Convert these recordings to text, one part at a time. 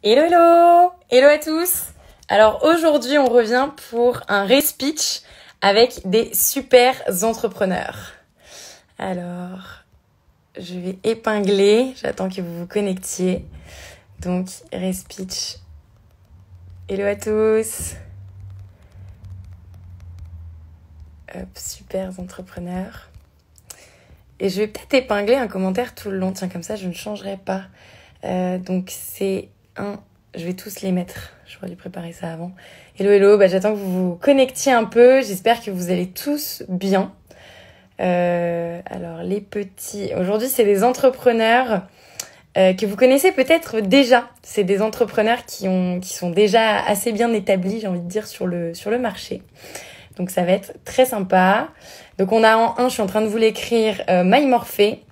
Hello, hello! Hello à tous! Alors aujourd'hui, on revient pour un re-speech avec des super entrepreneurs. Alors, je vais épingler, j'attends que vous vous connectiez. Donc, re-speech. Hello à tous! Hop, super entrepreneurs. Et je vais peut-être épingler un commentaire tout le long. Tiens, comme ça, je ne changerai pas. Donc, c'est un... Je vais tous les mettre. J'aurais dû préparer ça avant. Hello, hello. J'attends que vous vous connectiez un peu. J'espère que vous allez tous bien. Alors, les petits... Aujourd'hui, c'est des entrepreneurs que vous connaissez peut-être déjà. C'est des entrepreneurs qui sont déjà assez bien établis, j'ai envie de dire, sur le marché. Donc, ça va être très sympa. Donc, on a en 1, je suis en train de vous l'écrire, My Morphée.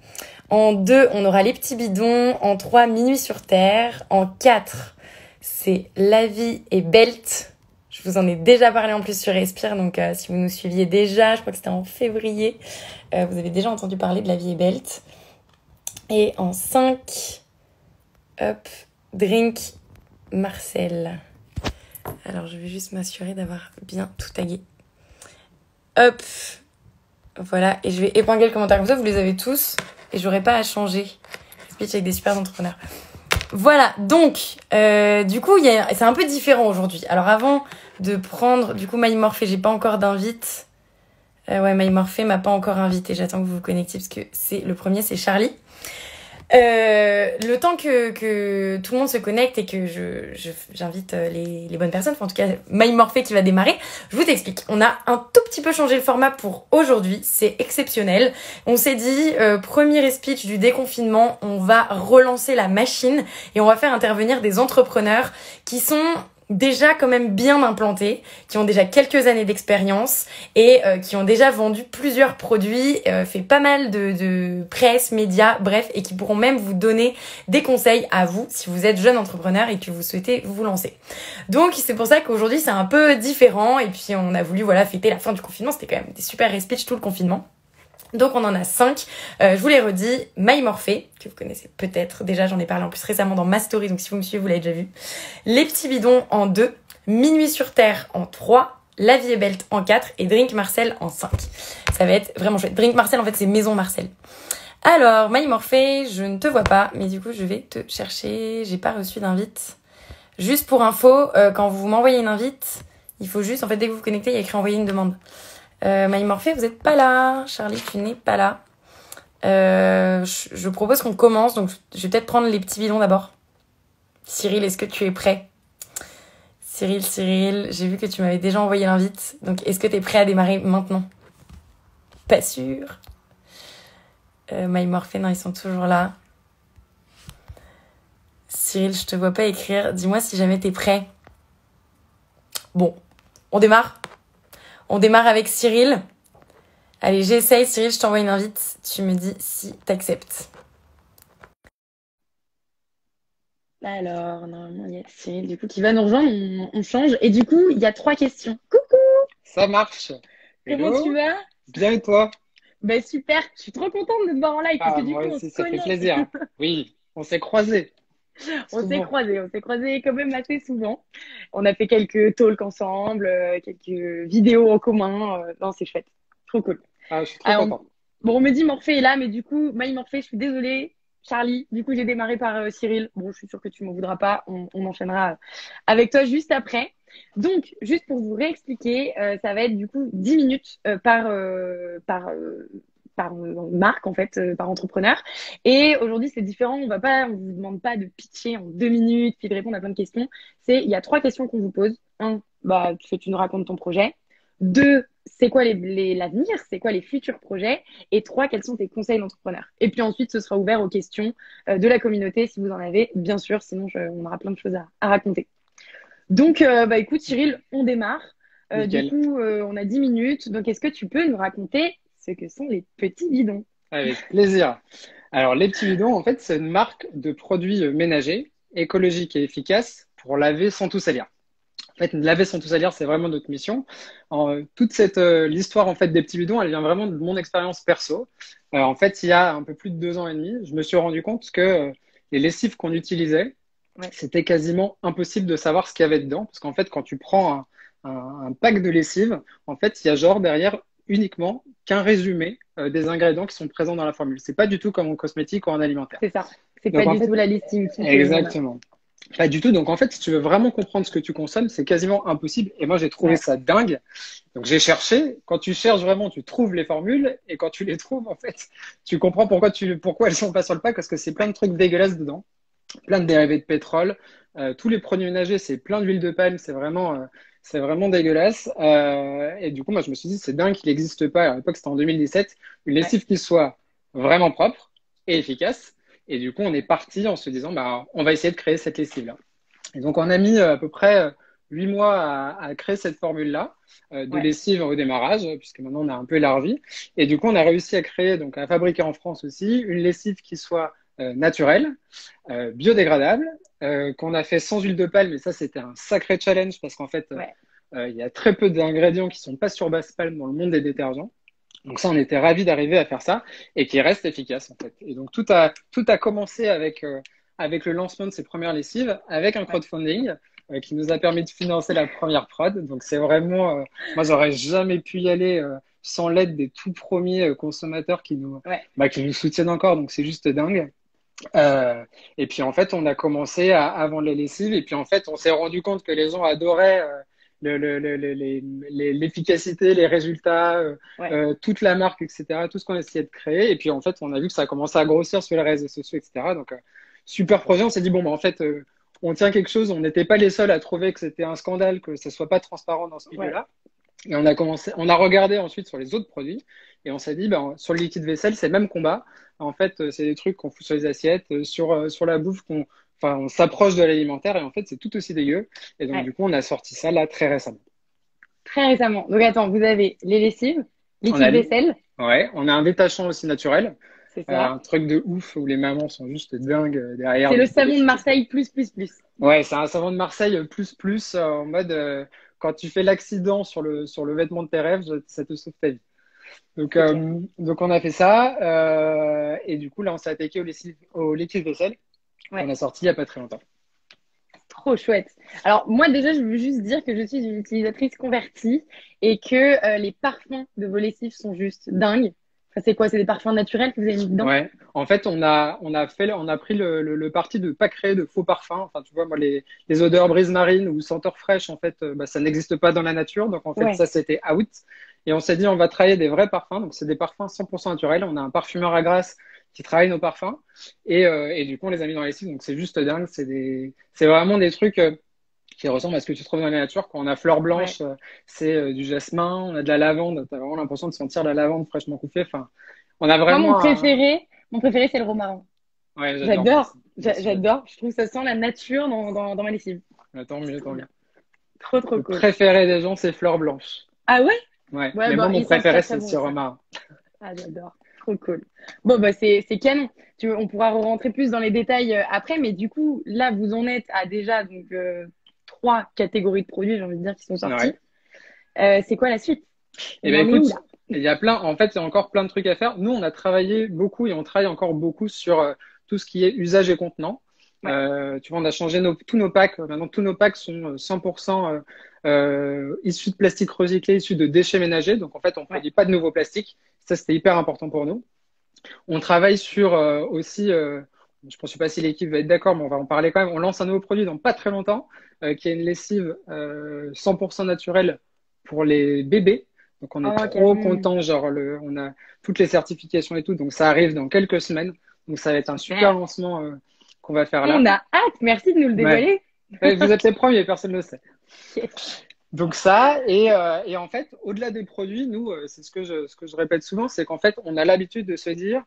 En 2, on aura les petits bidons. En 3, Minuit sur Terre. En 4, c'est La vie est belt. Je vous en ai déjà parlé en plus sur Respire. Donc, si vous nous suiviez déjà, je crois que c'était en février, vous avez déjà entendu parler de La vie est belt. Et en 5, hop, Drink Marcel. Alors, je vais juste m'assurer d'avoir bien tout tagué. Hop, voilà. Et je vais épingler le commentaire comme ça, vous les avez tous. Et j'aurai pas à changer. Speech avec des super entrepreneurs. Voilà, donc, du coup, c'est un peu différent aujourd'hui. Alors, avant de prendre, du coup, My Morphée, j'ai pas encore d'invite. Ouais, My Morphée m'a pas encore invité. J'attends que vous vous connectiez parce que le premier, c'est Charlie. Le temps que tout le monde se connecte et que j'invite les bonnes personnes, enfin, en tout cas My Morphée qui va démarrer, je vous explique. On a un tout petit peu changé le format pour aujourd'hui, c'est exceptionnel. On s'est dit, premier speech du déconfinement, on va relancer la machine et on va faire intervenir des entrepreneurs qui sont déjà quand même bien implantés, qui ont déjà quelques années d'expérience et qui ont déjà vendu plusieurs produits, fait pas mal de presse, médias, bref, et qui pourront même vous donner des conseils à vous si vous êtes jeune entrepreneur et que vous souhaitez vous lancer. Donc c'est pour ça qu'aujourd'hui c'est un peu différent et puis on a voulu fêter la fin du confinement, c'était quand même des super speeches tout le confinement. Donc on en a 5, je vous les redis, My Morphée, que vous connaissez peut-être déjà, j'en ai parlé en plus récemment dans ma story, donc si vous me suivez vous l'avez déjà vu. Les petits bidons en 2, Minuit sur Terre en 3, La vie est belt en 4 et Drink Marcel en 5. Ça va être vraiment chouette. Drink Marcel en fait c'est Maison Marcel. Alors My Morphée, je ne te vois pas, mais du coup je vais te chercher, j'ai pas reçu d'invite. Juste pour info, quand vous m'envoyez une invite, il faut juste, en fait dès que vous vous connectez, il y a écrit envoyer une demande. My Morphée, vous n'êtes pas là. Charlie, tu n'es pas là. Je propose qu'on commence. Donc, je vais peut-être prendre les petits bidons d'abord. Cyril, est-ce que tu es prêt? Cyril, j'ai vu que tu m'avais déjà envoyé l'invite. Donc, est-ce que tu es prêt à démarrer maintenant? Pas sûr. My Morphée, non, ils sont toujours là. Cyril, je te vois pas écrire. Dis-moi si jamais t'es prêt. Bon, on démarre? On démarre avec Cyril. Allez, j'essaye. Cyril, je t'envoie une invite. Tu me dis si t'acceptes. Alors, normalement, il y a Cyril du coup qui va nous rejoindre. On change. Et du coup, il y a 3 questions. Coucou! Ça marche. Comment Hello. tu vas? Bien et toi? Ben super, je suis trop contente de te voir en live parce que Ah, du moi coup, on se aussi, ça fait connaît. plaisir. Oui, on s'est croisés souvent. On s'est croisés quand même assez souvent. On a fait quelques talks ensemble, quelques vidéos en commun. Non, c'est chouette. Trop cool. Ah, je suis trop Alors, content. bon, on me dit Morphée est là, mais du coup, My Morphée, je suis désolée. Charlie, du coup, j'ai démarré par Cyril. Bon, je suis sûre que tu m'en voudras pas. On enchaînera avec toi juste après. Donc, juste pour vous réexpliquer, ça va être du coup 10 minutes par marque, en fait, par entrepreneur. Et aujourd'hui, c'est différent. On vous demande pas de pitcher en 2 minutes puis de répondre à plein de questions. Il y a 3 questions qu'on vous pose. Un, que tu nous racontes ton projet. 2, c'est quoi l'avenir, c'est quoi les futurs projets, et 3, quels sont tes conseils d'entrepreneur. Et puis ensuite, ce sera ouvert aux questions de la communauté si vous en avez, bien sûr, sinon on aura plein de choses à raconter. Donc, écoute, Cyril, on démarre. Du Nickel. coup, on a 10 minutes, donc est-ce que tu peux nous raconter ce que sont les petits bidons? Avec plaisir. Alors, les petits bidons, en fait, c'est une marque de produits ménagers, écologiques et efficaces pour laver sans tout salir. En fait, laver sans tout salir, c'est vraiment notre mission. Toute l'histoire en fait des petits bidons, elle vient vraiment de mon expérience perso. En fait, il y a un peu plus de 2 ans et demi, je me suis rendu compte que les lessives qu'on utilisait, Ouais. c'était quasiment impossible de savoir ce qu'il y avait dedans. Parce qu'en fait, quand tu prends un pack de lessive, en fait, il y a genre derrière uniquement qu'un résumé des ingrédients qui sont présents dans la formule. C'est pas du tout comme en cosmétique ou en alimentaire. C'est ça. C'est Donc pas en du fait, tout la listing type qu'on a. exactement. Pas du tout. Donc en fait, si tu veux vraiment comprendre ce que tu consommes, c'est quasiment impossible. Et moi, j'ai trouvé Ouais. ça dingue. Donc j'ai cherché. Quand tu cherches vraiment, tu trouves les formules. Et quand tu les trouves, en fait, tu comprends pourquoi elles sont pas sur le pack, parce que c'est plein de trucs dégueulasses dedans, plein de dérivés de pétrole. Tous les produits ménagers, c'est plein d'huile de palme. C'est vraiment dégueulasse. Et du coup, moi, je me suis dit, c'est dingue qu'il n'existe pas. À l'époque, c'était en 2017, une Ouais. lessive qui soit vraiment propre et efficace. Et du coup, on est parti en se disant, bah, on va essayer de créer cette lessive-là. Et donc, on a mis à peu près 8 mois à créer cette formule-là de Ouais. lessive au démarrage, puisque maintenant on a un peu élargi. Et du coup, on a réussi à créer, donc à fabriquer en France aussi, une lessive qui soit naturelle, biodégradable, qu'on a fait sans huile de palme. Et ça, c'était un sacré challenge parce qu'en fait, Ouais. il y a très peu d'ingrédients qui sont pas sur base palme dans le monde des détergents. Donc ça, on était ravis d'arriver à faire ça et qui reste efficace en fait. Et donc tout a commencé avec le lancement de ces premières lessives, avec un Ouais. crowdfunding qui nous a permis de financer la première prod. Donc c'est vraiment, moi j'aurais jamais pu y aller sans l'aide des tout premiers consommateurs Ouais. qui nous soutiennent encore. Donc c'est juste dingue. Et puis en fait, on a commencé à vendre les lessives et puis en fait, on s'est rendu compte que les gens adoraient l'efficacité, les résultats, Ouais. toute la marque, etc., tout ce qu'on essayait de créer. Et puis en fait, on a vu que ça a commencé à grossir sur les réseaux sociaux, etc. Donc super projet. On s'est dit bon, bah, en fait, on tient quelque chose. On n'était pas les seuls à trouver que c'était un scandale, que ça soit pas transparent dans ce Ouais. milieu-là. Et on a regardé ensuite sur les autres produits et on s'est dit, ben, sur le liquide vaisselle, c'est le même combat. En fait, c'est des trucs qu'on fout sur les assiettes, sur la bouffe, enfin, on s'approche de l'alimentaire et en fait, c'est tout aussi dégueu. Et donc, Ouais. du coup, on a sorti ça là très récemment. Très récemment. Donc attends, vous avez les lessives, On a, liquide vaisselle, ouais, on a un détachant aussi naturel, c'est ça. un truc de ouf où les mamans sont juste dingues derrière. C'est le Donc, savon de Marseille plus plus plus. ouais, c'est un savon de Marseille plus plus en mode quand tu fais l'accident sur le vêtement de tes rêves, ça te sauve ta vie. Donc, C'est clair. donc on a fait ça et du coup là on s'est attaqué au liquide vaisselle qu'on Ouais. a sorti il y a pas très longtemps. Trop chouette. Alors moi déjà, je veux juste dire que je suis une utilisatrice convertie et que les parfums de vos lessives sont juste dingues. Enfin, c'est quoi? C'est des parfums naturels que vous avez mis dedans? Ouais, en fait on a pris le parti de pas créer de faux parfums. Enfin tu vois moi les odeurs brise marine ou senteurs fraîches en fait bah, ça n'existe pas dans la nature donc en fait Ouais. ça c'était out et on s'est dit on va travailler des vrais parfums donc c'est des parfums 100% naturels. On a un parfumeur à Grasse qui travaille nos parfums et du coup on les a mis dans les lessives donc c'est juste dingue. C'est vraiment des trucs qui ressemble à ce que tu trouves dans la nature. Quand on a fleur Ouais. blanche, c'est du jasmin, on a de la lavande, tu as vraiment l'impression de sentir la lavande fraîchement coupée. Enfin, on a Moi, vraiment un... mon préféré, c'est le romarin. Ouais, j'adore moi J'adore. aussi. Moi aussi, j'adore. J'adore. Je trouve que ça sent la nature dans ma lessive. Tant mieux, tant Trop mieux. bien. Trop, trop Le cool. préféré des gens, c'est fleur blanche. Ah ouais? Ouais, Ouais, mais moi, bah, mon ils sont très, préféré, c'est très le bons aussi. siromarin. Ah, j'adore. Trop cool. Bon, bah, c'est canon. On pourra rentrer plus dans les détails après, mais du coup, là, vous en êtes à déjà donc, 3 catégories de produits, j'ai envie de dire, qui sont sortis. Ouais. C'est quoi la suite? Eh On ben en est où écoute, là? il y a plein, en fait, il y a encore plein de trucs à faire. Nous, on a travaillé beaucoup et on travaille encore beaucoup sur tout ce qui est usage et contenant. Ouais, Tu vois, on a changé tous nos packs. Maintenant, tous nos packs sont 100% issus de plastique recyclé, issus de déchets ménagers. Donc, en fait, on ouais, produit pas de nouveaux plastiques. Ça, c'était hyper important pour nous. On travaille sur aussi, je ne sais pas si l'équipe va être d'accord, mais on va en parler quand même. On lance un nouveau produit dans pas très longtemps, qui est une lessive 100% naturelle pour les bébés. Donc on est oh, trop canon. content, genre on a toutes les certifications et tout, donc ça arrive dans quelques semaines. Donc ça va être un super Super. lancement qu'on va faire On là. a hâte. Merci de nous le Ouais. dévoiler. Ouais, vous êtes les premiers, personne ne le sait. Yes. Donc ça, et en fait, au-delà des produits, nous, c'est ce que je répète souvent, c'est qu'en fait, on a l'habitude de se dire,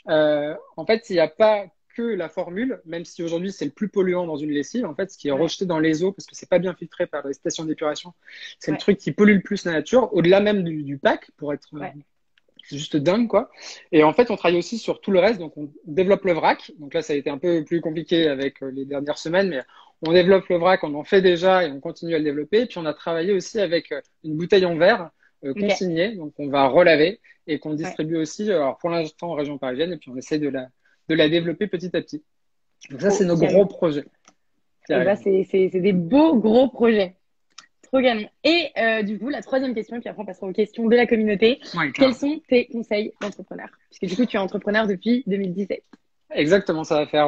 en fait, il n'y a pas que la formule, même si aujourd'hui c'est le plus polluant dans une lessive, en fait, ce qui est Ouais, rejeté dans les eaux parce que c'est pas bien filtré par les stations d'épuration, c'est le ouais, truc qui pollue le plus la nature, au-delà même du pack, pour être, ouais. c'est juste dingue, quoi. Et en fait, on travaille aussi sur tout le reste. Donc, on développe le vrac. Donc là, ça a été un peu plus compliqué avec les dernières semaines, mais on développe le vrac, on en fait déjà et on continue à le développer. Et puis, on a travaillé aussi avec une bouteille en verre Ok. consignée, donc on va relaver et qu'on Ouais. distribue aussi, alors pour l'instant en région parisienne, et puis on essaie de la développer petit à petit. Donc ça, c'est Trop nos gros canon. projets. T'y Et bah, arrives. c'est des beaux gros projets. Trop canon. Et du coup, la troisième question, puis après on passera aux questions de la communauté. Ouais, Quels clairement. sont tes conseils d'entrepreneur? Puisque du coup, tu es entrepreneur depuis 2017. Exactement, ça va faire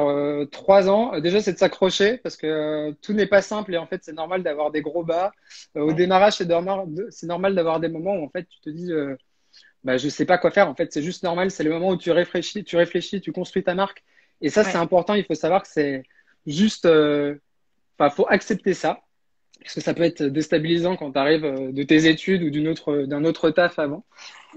3 ans. Déjà, c'est de s'accrocher parce que tout n'est pas simple et en fait, c'est normal d'avoir des gros bas. Au Ouais, démarrage, c'est normal d'avoir des moments où en fait, tu te dis, bah, je sais pas quoi faire. En fait, c'est juste normal. C'est le moment où tu réfléchis, tu construis ta marque. Et ça, c'est ouais, important. Il faut savoir que c'est juste, enfin, faut accepter ça. Parce que ça peut être déstabilisant quand tu arrives de tes études ou d'un autre taf avant.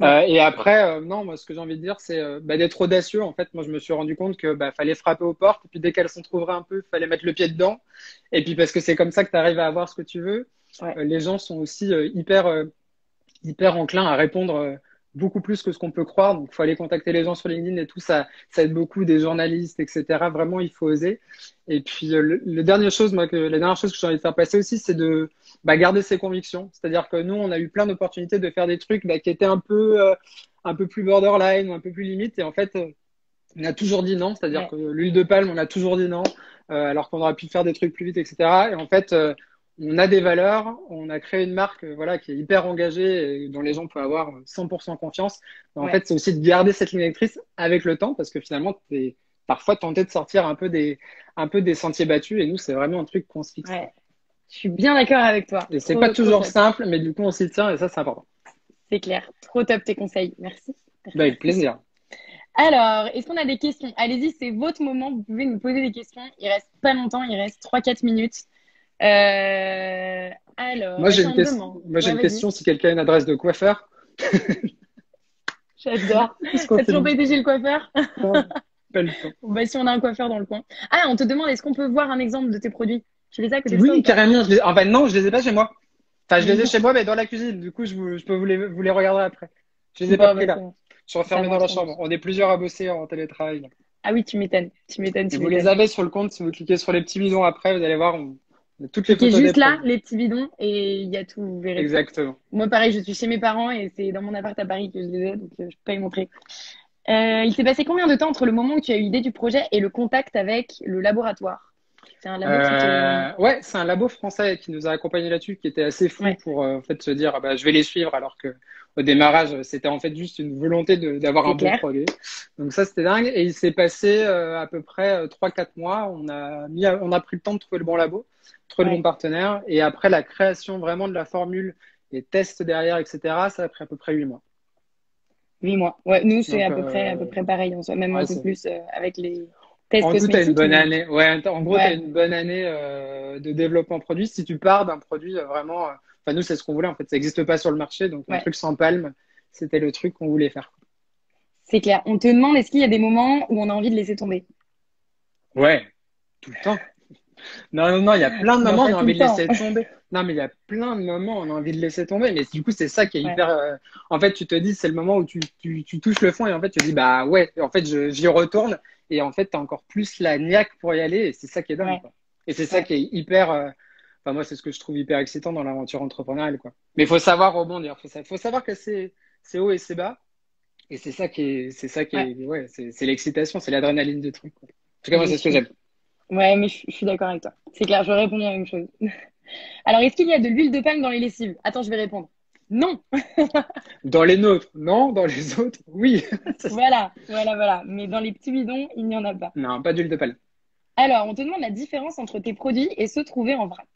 ouais, Et après, non, moi, ce que j'ai envie de dire, c'est bah, d'être audacieux. En fait, moi, je me suis rendu compte que bah, fallait frapper aux portes. Et puis, dès qu'elles s'entrouvraient un peu, fallait mettre le pied dedans. Et puis, parce que c'est comme ça que tu arrives à avoir ce que tu veux. ouais, Les gens sont aussi hyper enclin à répondre beaucoup plus que ce qu'on peut croire. Donc, il faut aller contacter les gens sur LinkedIn et tout ça. Ça aide beaucoup des journalistes, etc. Vraiment, il faut oser. Et puis, la dernière chose que j'ai envie de faire passer aussi, c'est de bah, garder ses convictions. C'est-à-dire que nous, on a eu plein d'opportunités de faire des trucs bah, qui étaient un peu plus borderline ou un peu plus limite. Et en fait, on a toujours dit non. C'est-à-dire ouais, que l'huile de palme, on a toujours dit non, alors qu'on aurait pu faire des trucs plus vite, etc. Et en fait, on a des valeurs, on a créé une marque voilà, qui est hyper engagée et dont les gens peuvent avoir 100% confiance. Mais en ouais, fait, c'est aussi de garder cette ligne directrice avec le temps parce que finalement, tu es parfois tenté de sortir un peu des sentiers battus et nous, c'est vraiment un truc qu'on se fixe, ouais. quoi. Je suis bien d'accord avec toi. Et c'est pas Trop, trop toujours top. simple, mais du coup, on s'y tient et ça, c'est important. C'est clair. Trop top tes conseils. Merci. Bah, Merci, avec merci. plaisir. Alors, est-ce qu'on a des questions? Allez-y, c'est votre moment. Vous pouvez nous poser des questions. Il reste pas longtemps. Il reste 3 4 minutes. Alors, tiens, on me demande. Moi, j'ai Ouais, une vas-y. question si quelqu'un a une adresse de coiffeur. J'adore. Est-ce qu'on T'as fait toujours une... pas été chez le coiffeur? Non, pas le temps. Bon, bah, si on a un coiffeur dans le coin. Ah, on te demande, est-ce qu'on peut voir un exemple de tes produits? Tu les as à côté de toi ou Oui, pas? carrément. Enfin, non, je les ai pas chez moi. Enfin, je les ai chez moi, mais dans la cuisine. Du coup, je peux vous les regarder après. Je les ai pas Bon, pris bah, c'est là. bon. Je suis Ça enfermé dans marche, la ça chambre. marche. On est plusieurs à bosser en télétravail, là. Ah oui, tu m'étonnes. Tu m'étonnes, Et tu vous les m'étonnes. avez sur le compte. Si vous cliquez sur les petits bidons après, vous allez voir, on a toutes les Cliquez photos des juste là, produits. les petits bidons, et il y a tout, vous verrez tout. Exactement. Moi, pareil, je suis chez mes parents et c'est dans mon appart à Paris que je les ai, donc je peux pas y montrer. Il s'est passé combien de temps entre le moment où tu as eu l'idée du projet et le contact avec le laboratoire? C'est un labo qui te... Ouais, c'est un labo français qui nous a accompagnés là-dessus, qui était assez fou Ouais, pour en fait se dire ah bah, je vais les suivre alors que au démarrage c'était en fait juste une volonté d'avoir un c'est bon clair. produit. Donc ça c'était dingue et il s'est passé à peu près 3 4 mois. On a pris le temps de trouver le bon labo, trouver le bon Ouais, partenaire et après la création vraiment de la formule, les tests derrière etc. Ça a pris à peu près 8 mois. 8 mois. Ouais, nous, c'est Donc à peu près pareil, en soi, même un ouais, peu plus avec les tests en tout, tu as une cosmétiques, bonne mais année. Ouais, en gros, tu as ouais, une bonne année de développement produit. Si tu pars d'un produit vraiment. Enfin, nous, c'est ce qu'on voulait. En fait, ça n'existe pas sur le marché. Donc, un ouais, truc sans palme, c'était le truc qu'on voulait faire. c'est clair. On te demande, est-ce qu'il y a des moments où on a envie de laisser tomber? Ouais, tout le temps. Non, non, non, il y a plein de Non, moments, on pas a tout envie le de temps. laisser tomber. Non, mais il y a plein de moments, on a envie de laisser tomber. Mais du coup, c'est ça qui est Ouais, hyper. En fait, tu te dis, c'est le moment où tu touches le fond et en fait, tu te dis, bah ouais, en fait, j'y retourne. Et en fait, tu as encore plus la niaque pour y aller. Et c'est ça qui est dingue, ouais, quoi. Et c'est ça ouais. qui est hyper. Enfin, moi, c'est ce que je trouve hyper excitant dans l'aventure entrepreneuriale, quoi. Mais il faut savoir rebondir. Faut savoir que c'est haut et c'est bas. Et Ouais. ouais, c'est l'excitation, c'est l'adrénaline du truc, quoi. En tout cas, moi, Je c'est ce que suis. j'aime. Ouais, mais je suis d'accord avec toi. C'est clair, je réponds à la même chose. Alors, est-ce qu'il y a de l'huile de palme dans les lessives? Attends, je vais répondre. Non. Dans les nôtres, non. Dans les autres, oui. Voilà, voilà, voilà. Mais dans les petits bidons, il n'y en a pas. Non, pas d'huile de palme. Alors, on te demande la différence entre tes produits et ceux trouvés en vrac.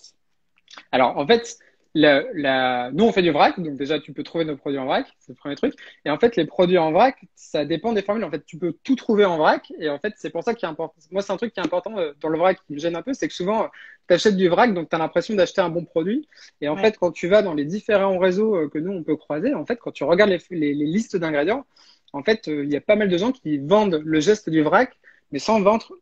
Alors, en fait, nous, on fait du vrac, donc déjà, tu peux trouver nos produits en vrac, c'est le premier truc. Et en fait, les produits en vrac, ça dépend des formules. En fait, tu peux tout trouver en vrac. Et en fait, c'est pour ça qu'il est important. Moi, c'est un truc qui est important dans le vrac qui me gêne un peu, c'est que souvent, tu achètes du vrac, donc tu as l'impression d'acheter un bon produit. Et en Ouais, fait, quand tu vas dans les différents réseaux que nous, on peut croiser, en fait, quand tu regardes les listes d'ingrédients, en fait, il y a pas mal de gens qui vendent le geste du vrac, mais sans vendre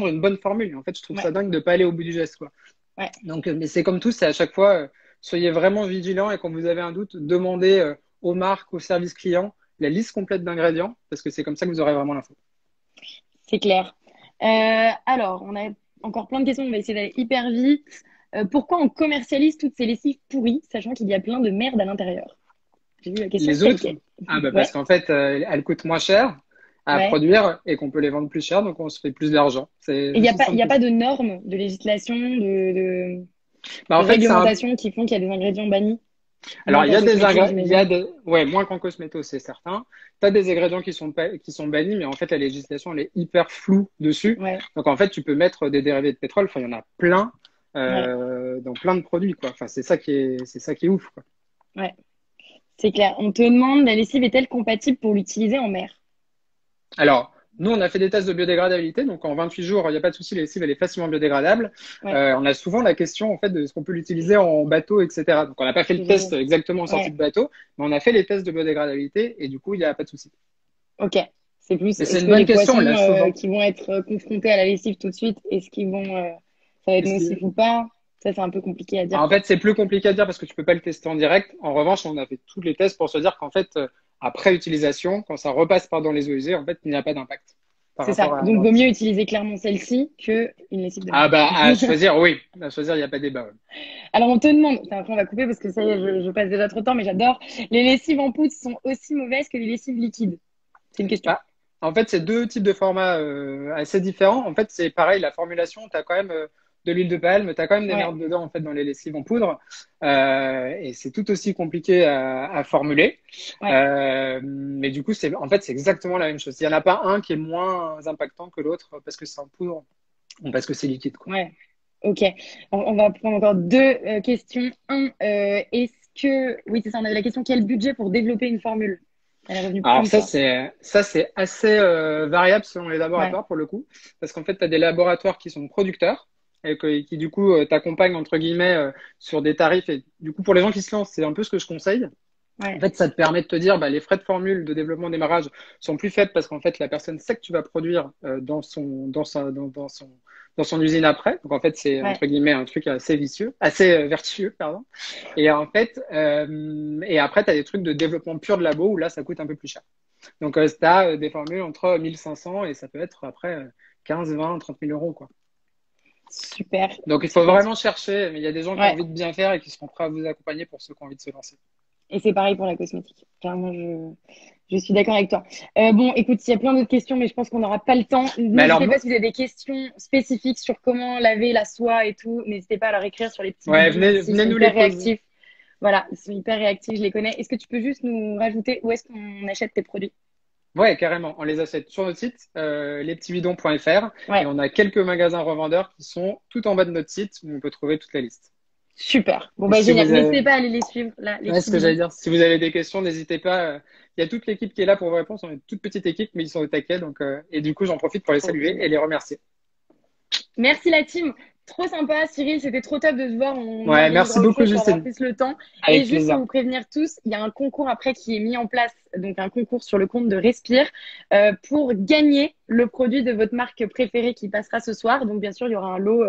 une bonne formule. Et en fait, je trouve ouais, ça dingue de pas aller au bout du geste, quoi. ouais. Donc, mais c'est comme tout, c'est à chaque fois, soyez vraiment vigilants et quand vous avez un doute, demandez aux marques, au service client, la liste complète d'ingrédients parce que c'est comme ça que vous aurez vraiment l'info. C'est clair. Alors, on a encore plein de questions. On va essayer d'aller hyper vite. Pourquoi on commercialise toutes ces lessives pourries, sachant qu'il y a plein de merde à l'intérieur? J'ai vu la question Les telle autres, quelle. ah bah parce Ouais, qu'en fait, elles coûtent moins cher. à Ouais. produire et qu'on peut les vendre plus cher, donc on se fait plus d'argent. C'est Et il n'y a aussi pas, simple que ça. de normes, de législation, Bah, de en fait, c'est un réglementation qui font qu'il y a des ingrédients bannis, Alors, moins il y qu'en a des cosmétique, ingrédients, j'imagine. ouais, moins qu'en cosméto, c'est certain. Tu as des ingrédients qui sont bannis, mais en fait, la législation, elle est hyper floue dessus. Ouais, Donc, en fait, tu peux mettre des dérivés de pétrole. Enfin, il y en a plein, ouais, dans plein de produits, quoi. Enfin, c'est ça qui est ouf, quoi. ouais. C'est clair. On te demande, la lessive est-elle compatible pour l'utiliser en mer? Alors, nous, on a fait des tests de biodégradabilité. Donc, en 28 jours, il n'y a pas de souci, la lessive, elle est facilement biodégradable. Ouais, On a souvent la question, en fait, de ce qu'on peut l'utiliser en bateau, etc. Donc, on n'a pas fait ce le que j'ai test dit. exactement en sortie Ouais, de bateau, mais on a fait les tests de biodégradabilité et du coup, il n'y a pas de souci. ok. C'est plus, Mais c'est est-ce une que bonne les question, on poissons l'a souvent. qui vont être confrontés à la lessive tout de suite, est-ce qu'ils vont, ça va être Est-ce nocif que- ou pas? Ça, c'est un peu compliqué à dire, En quoi. fait, c'est plus compliqué à dire parce que tu peux pas le tester en direct. En revanche, on a fait tous les tests pour se dire qu'en fait, après utilisation, quand ça repasse par dans les eaux usées, en fait, il n'y a pas d'impact par C'est ça. rapport à Donc, vaut mieux l'ordinateur. utiliser clairement celle-ci que une lessive de mer. Ah bah, à choisir, oui. À choisir, il n'y a pas débat. Ouais. Alors, on te demande, enfin, après, on va couper parce que ça y est, je passe déjà trop de temps, mais j'adore. Les lessives en poudre sont aussi mauvaises que les lessives liquides? C'est une question. Bah, en fait, c'est deux types de formats assez différents. En fait, c'est pareil, la formulation, tu as quand même de l'huile de palme, tu as quand même des Ouais, merdes dedans en fait dans les lessives en poudre. Et c'est tout aussi compliqué à formuler. ouais, Mais du coup, en fait, c'est exactement la même chose. Il n'y en a pas un qui est moins impactant que l'autre parce que c'est en poudre ou parce que c'est liquide, quoi. ouais. Ok. On va prendre encore deux questions. Un, est-ce que, oui, c'est ça, on avait la question, quel budget pour développer une formule? Elle est revenue Alors plusieurs fois. ça c'est assez variable selon les Ouais, laboratoires pour le coup, parce qu'en fait tu as des laboratoires qui sont producteurs et qui du coup t'accompagnent entre guillemets sur des tarifs et du coup pour les gens qui se lancent c'est un peu ce que je conseille. En ouais, fait, ça te permet de te dire, bah, les frais de formule de développement démarrage sont plus faibles parce qu'en fait, la personne sait que tu vas produire dans son usine après. Donc, en fait, c'est ouais. entre guillemets un truc assez vicieux, assez vertueux, pardon. Et en fait, et après, tu as des trucs de développement pur de labo où là, ça coûte un peu plus cher. Donc, tu as des formules entre 1500 et ça peut être après 15, 20, 30 000 euros, quoi. Super, Donc, il faut super. vraiment chercher, mais il y a des gens qui ont Ouais. envie de bien faire et qui seront prêts à vous accompagner pour ceux qui ont envie de se lancer. Et c'est pareil pour la cosmétique. Clairement, je suis d'accord avec toi. Bon, écoute, il y a plein d'autres questions, mais je pense qu'on n'aura pas le temps. Mais alors, N'hésitez pas si vous avez des questions spécifiques sur comment laver la soie et tout. N'hésitez pas à leur écrire sur les petits ouais, bidons aussi. Ils venez sont nous les hyper poser. réactifs. Voilà, ils sont hyper réactifs, je les connais. Est-ce que tu peux juste nous rajouter où est-ce qu'on achète tes produits? Ouais, carrément. On les achète sur notre site, lespetitsbidons.fr, et Ouais, on a quelques magasins revendeurs qui sont tout en bas de notre site où on peut trouver toute la liste. super. Bon, Et bah si génial. vous N'hésitez avez, pas à aller les suivre, là, les ouais, petits ce que j'allais bidons. dire, si vous avez des questions, n'hésitez pas. Il y a toute l'équipe qui est là pour vos réponses. On est une toute petite équipe, mais ils sont au taquet. Donc, et du coup, j'en profite pour les Trop saluer cool. et les remercier. Merci la team. Trop sympa, Cyril. C'était trop top de te voir. On Ouais, merci organisera autre beaucoup, chose pour avoir Justine. plus le temps. Et Avec juste pour plaisir. vous prévenir tous, il y a un concours après qui est mis en place. Donc un concours sur le compte de Respire pour gagner le produit de votre marque préférée qui passera ce soir. Donc bien sûr, il y aura un lot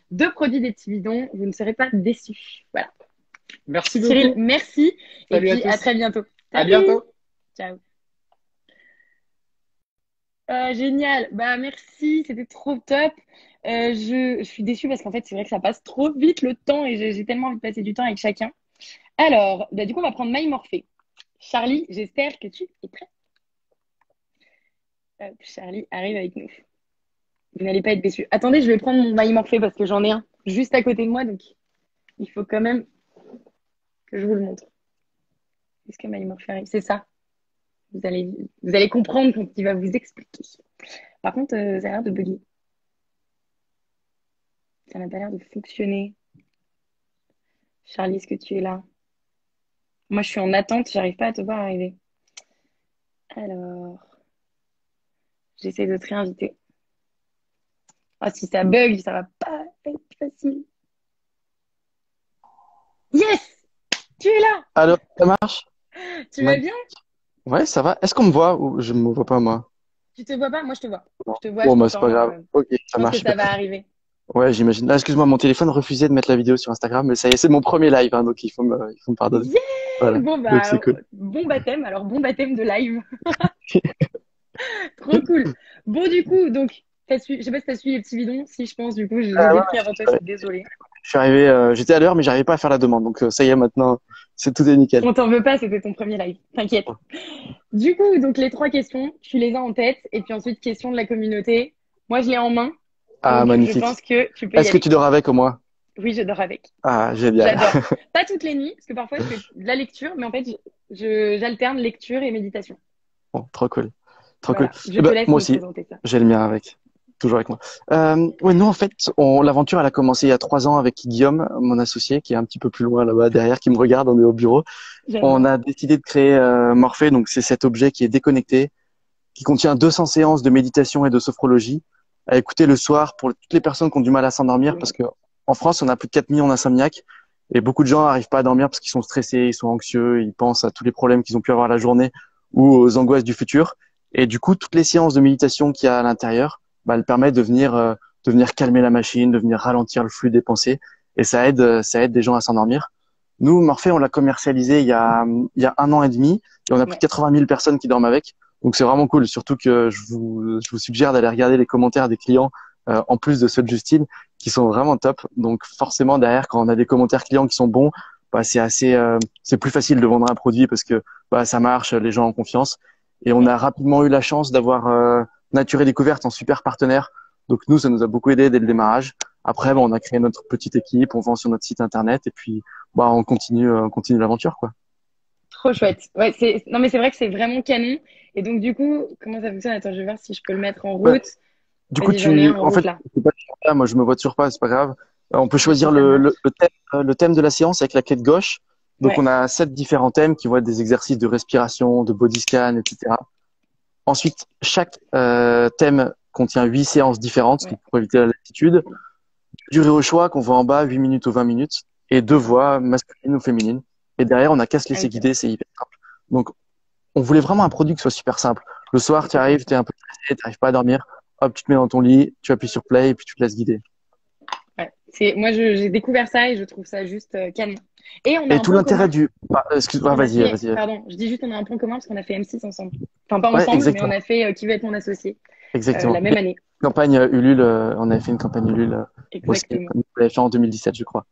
de produits des petits bidons. Vous ne serez pas déçus. Voilà. Merci Cyril, beaucoup. merci. Et Salut à puis à tous. très bientôt. À Salut. bientôt. Ciao. Génial, bah merci, c'était trop top. Je suis déçue parce qu'en fait, c'est vrai que ça passe trop vite le temps et j'ai tellement envie de passer du temps avec chacun. Alors, bah, du coup, on va prendre My Morphée. Charlie, j'espère que tu es prêt. Hop, Charlie arrive avec nous. Vous n'allez pas être déçus. Attendez, je vais prendre mon My Morphée parce que j'en ai un juste à côté de moi, donc il faut quand même que je vous le montre. Est-ce que My Morphée arrive? C'est ça. Vous allez comprendre quand il va vous expliquer. Par contre, ça a l'air de bugger. Ça n'a pas l'air de fonctionner. Charlie, est-ce que tu es là? Moi, je suis en attente, j'arrive pas à te voir arriver. Alors, j'essaie de te réinviter. Ah, si ça bug, ça va pas être facile. Yes! Tu es là! Alors, ça marche? Tu vas Mag- bien? Ouais, ça va. Est-ce qu'on me voit ou je me vois pas moi? Tu te vois pas? Moi, je te vois. Non. Je te vois, je Bon, bah, c'est pas t'entends. grave. Ok, Je ça pense marche que ça super. va arriver. Ouais, j'imagine. Ah, excuse-moi, mon téléphone refusait de mettre la vidéo sur Instagram, mais ça y est, c'est mon premier live, hein, donc il faut me pardonner. Yeah! Voilà. Bon, Donc bah, c'est cool. bon baptême. Alors, bon baptême de live. Trop cool. Bon, du coup, donc, je sais pas si t'as suivi les petits bidons. Si, je pense, du coup, je les ai pris avant toi, je Ouais, suis désolée. Je suis arrivé, j'étais à l'heure, mais j'arrivais pas à faire la demande. Donc ça y est, maintenant, tout est nickel. On t'en veut pas, c'était ton premier live. T'inquiète. Du coup, donc les 3 questions, tu les as en tête. Et puis ensuite, question de la communauté. Moi, je l'ai en main. Ah, Donc, je magnifique. pense que tu peux y Est-ce que aller. tu dors avec au moins? Oui, je dors avec. Ah, génial. J'adore. Pas toutes les nuits, parce que parfois, je fais de la lecture. Mais en fait, j'alterne lecture et méditation. Bon, trop cool. Trop cool. Voilà. Je Eh te ben, laisse moi me aussi, présenter ça. j'ai le mien avec. Toujours avec moi. Ouais, nous, en fait, l'aventure, elle a commencé il y a 3 ans avec Guillaume, mon associé, qui est un petit peu plus loin là-bas derrière, qui me regarde, on est au bureau. On J'adore. a décidé de créer Morphée, donc c'est cet objet qui est déconnecté, qui contient 200 séances de méditation et de sophrologie à écouter le soir pour toutes les personnes qui ont du mal à s'endormir, parce que en France, on a plus de 4 millions d'insomniaques et beaucoup de gens n'arrivent pas à dormir parce qu'ils sont stressés, ils sont anxieux, ils pensent à tous les problèmes qu'ils ont pu avoir la journée ou aux angoisses du futur. Et du coup, toutes les séances de méditation qu'il y a à l'intérieur, bah, elles permettent de venir calmer la machine, de venir ralentir le flux des pensées, et ça aide des gens à s'endormir. Nous, Morphée, on l'a commercialisé il y a 1 an et demi, et on a plus de Ouais. 80 000 personnes qui dorment avec. Donc c'est vraiment cool, surtout que je vous suggère d'aller regarder les commentaires des clients, en plus de ceux de Justine, qui sont vraiment top. Donc forcément derrière, quand on a des commentaires clients qui sont bons, bah, c'est plus facile de vendre un produit parce que bah, ça marche, les gens ont confiance. Et on a rapidement eu la chance d'avoir Nature et Découverte en super partenaire. Donc nous, ça nous a beaucoup aidé dès le démarrage. Après, bah, on a créé notre petite équipe, on vend sur notre site internet et puis bah, on continue l'aventure, quoi. Trop chouette. Ouais, non, mais c'est vrai que c'est vraiment canon. Et donc, du coup, comment ça fonctionne? Attends, je vais voir si je peux le mettre en Ouais. route. Du coup, Vas-y, j'en ai un en en route fait, là. c'est pas toujours là, moi je me vois toujours pas, c'est pas grave. On peut Ok, choisir ça marche. le thème de la séance avec la quête gauche. Donc Ouais. on a 7 différents thèmes qui vont être des exercices de respiration, de body scan, etc. Ensuite, chaque thème contient 8 séances différentes, ce qui Ouais. pour éviter la latitude. Durée au choix qu'on voit en bas, 8 minutes ou 20 minutes, et 2 voix, masculines ou féminines. Et derrière, on a qu'à se Ah, laisser ok. guider, c'est hyper simple. Donc, on voulait vraiment un produit qui soit super simple. Le soir, C'est tu top, arrives, ça. tu es un peu stressé, tu n'arrives pas à dormir, hop, tu te mets dans ton lit, tu appuies sur play et puis tu te laisses guider. Ouais. Moi, j'ai découvert ça et je trouve ça juste canon. Et on a Et un tout point l'intérêt commun. du... Ah, excuse-moi, On a vas-y, fait, vas-y. pardon, je dis juste on a un point commun parce qu'on a fait M6 ensemble. Enfin, pas Ouais, ensemble, mais on exactement. a fait Qui veut être mon associé Exactement. la même année. Campagne Ulule, on avait fait une campagne Ulule aussi. Exactement. On l'avait fait en 2017, je crois.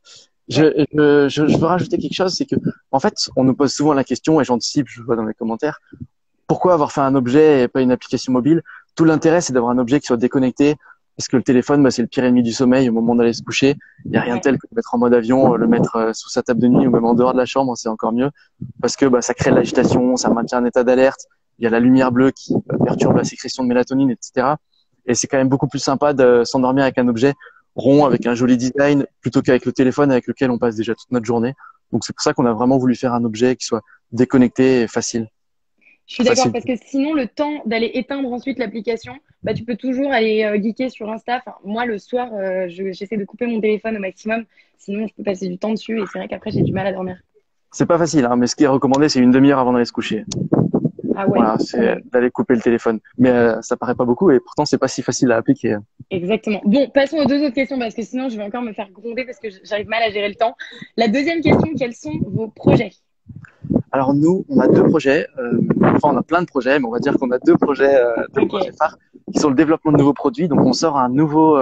Ouais. Je veux rajouter quelque chose, c'est que, en fait, on nous pose souvent la question, et j'anticipe, je le vois dans les commentaires, pourquoi avoir fait un objet et pas une application mobile? Tout l'intérêt, c'est d'avoir un objet qui soit déconnecté, parce que le téléphone, bah, c'est le pire ennemi du sommeil au moment d'aller se coucher. Il n'y a rien de Ouais. tel que le mettre en mode avion, le mettre sous sa table de nuit ou même en dehors de la chambre, c'est encore mieux, parce que bah, ça crée de l'agitation, ça maintient un état d'alerte. Il y a la lumière bleue qui perturbe la sécrétion de mélatonine, etc. Et c'est quand même beaucoup plus sympa de s'endormir avec un objet rond, avec un joli design, plutôt qu'avec le téléphone avec lequel on passe déjà toute notre journée. Donc c'est pour ça qu'on a vraiment voulu faire un objet qui soit déconnecté et facile. Je suis d'accord Facile. parce que sinon, le temps d'aller éteindre ensuite l'application, bah, tu peux toujours aller geeker sur Insta. Enfin, moi, le soir, j'essaie de couper mon téléphone au maximum. Sinon, je peux passer du temps dessus et c'est vrai qu'après, j'ai du mal à dormir. C'est pas facile, hein, mais ce qui est recommandé, c'est une demi-heure avant d'aller se coucher. Ah ouais, Voilà, quand c'est même. d'aller couper le téléphone. Mais ça paraît pas beaucoup et pourtant c'est pas si facile à appliquer. Exactement. Bon, passons aux 2 autres questions parce que sinon, je vais encore me faire gronder parce que j'arrive mal à gérer le temps. La deuxième question, quels sont vos projets? Alors nous, on a 2 projets. Enfin, on a plein de projets, mais on va dire qu'on a 2 projets, deux projets Ok. phares qui sont le développement de nouveaux produits. Donc on sort un nouveau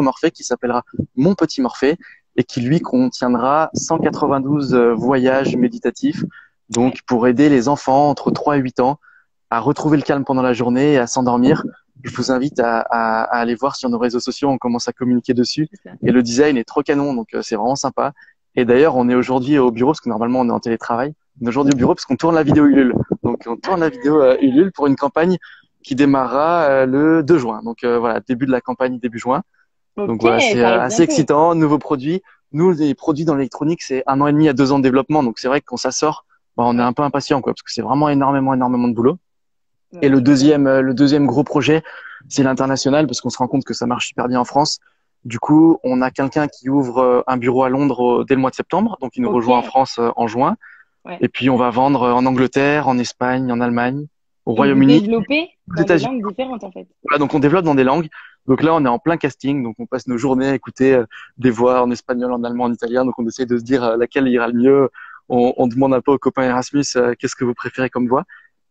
Morphée qui s'appellera Mon Petit Morphée et qui lui contiendra 192 voyages méditatifs. Donc Ouais, pour aider les enfants entre 3 et 8 ans à retrouver le calme pendant la journée et à s'endormir. Je vous invite à aller voir sur nos réseaux sociaux, on commence à communiquer dessus. c'est ça. Et le design est trop canon, donc c'est vraiment sympa. Et d'ailleurs, on est aujourd'hui au bureau, parce que normalement on est en télétravail. On est aujourd'hui au bureau parce qu'on tourne la vidéo Ulule. Donc on tourne la vidéo Ulule pour une campagne qui démarrera le 2 juin. Donc voilà, début de la campagne, début juin. Donc Ok, voilà, c'est ça arrive assez bientôt. excitant, nouveau produit. Nous, les produits dans l'électronique, c'est 1 an et demi à 2 ans de développement. Donc c'est vrai que quand ça sort, bah, on est Ouais, un peu impatient, quoi, parce que c'est vraiment énormément de boulot. bah Et ouais, tu m'étonnes. le deuxième gros projet, c'est l'international, parce qu'on se rend compte que ça marche super bien en France. Du coup, on a quelqu'un qui ouvre un bureau à Londres dès le mois de septembre, donc il nous Ok, rejoint en France en juin. ouais. Et puis on va vendre en Angleterre, en Espagne, en Allemagne, au Donc vous Royaume-Uni, développez aux dans des États-Unis. langues différentes en fait. Voilà, donc on développe dans des langues. Donc là, on est en plein casting, donc on passe nos journées à écouter des voix en espagnol, en allemand, en italien. Donc on essaie de se dire laquelle ira le mieux. On demande un peu aux copains Erasmus qu'est-ce que vous préférez comme voix.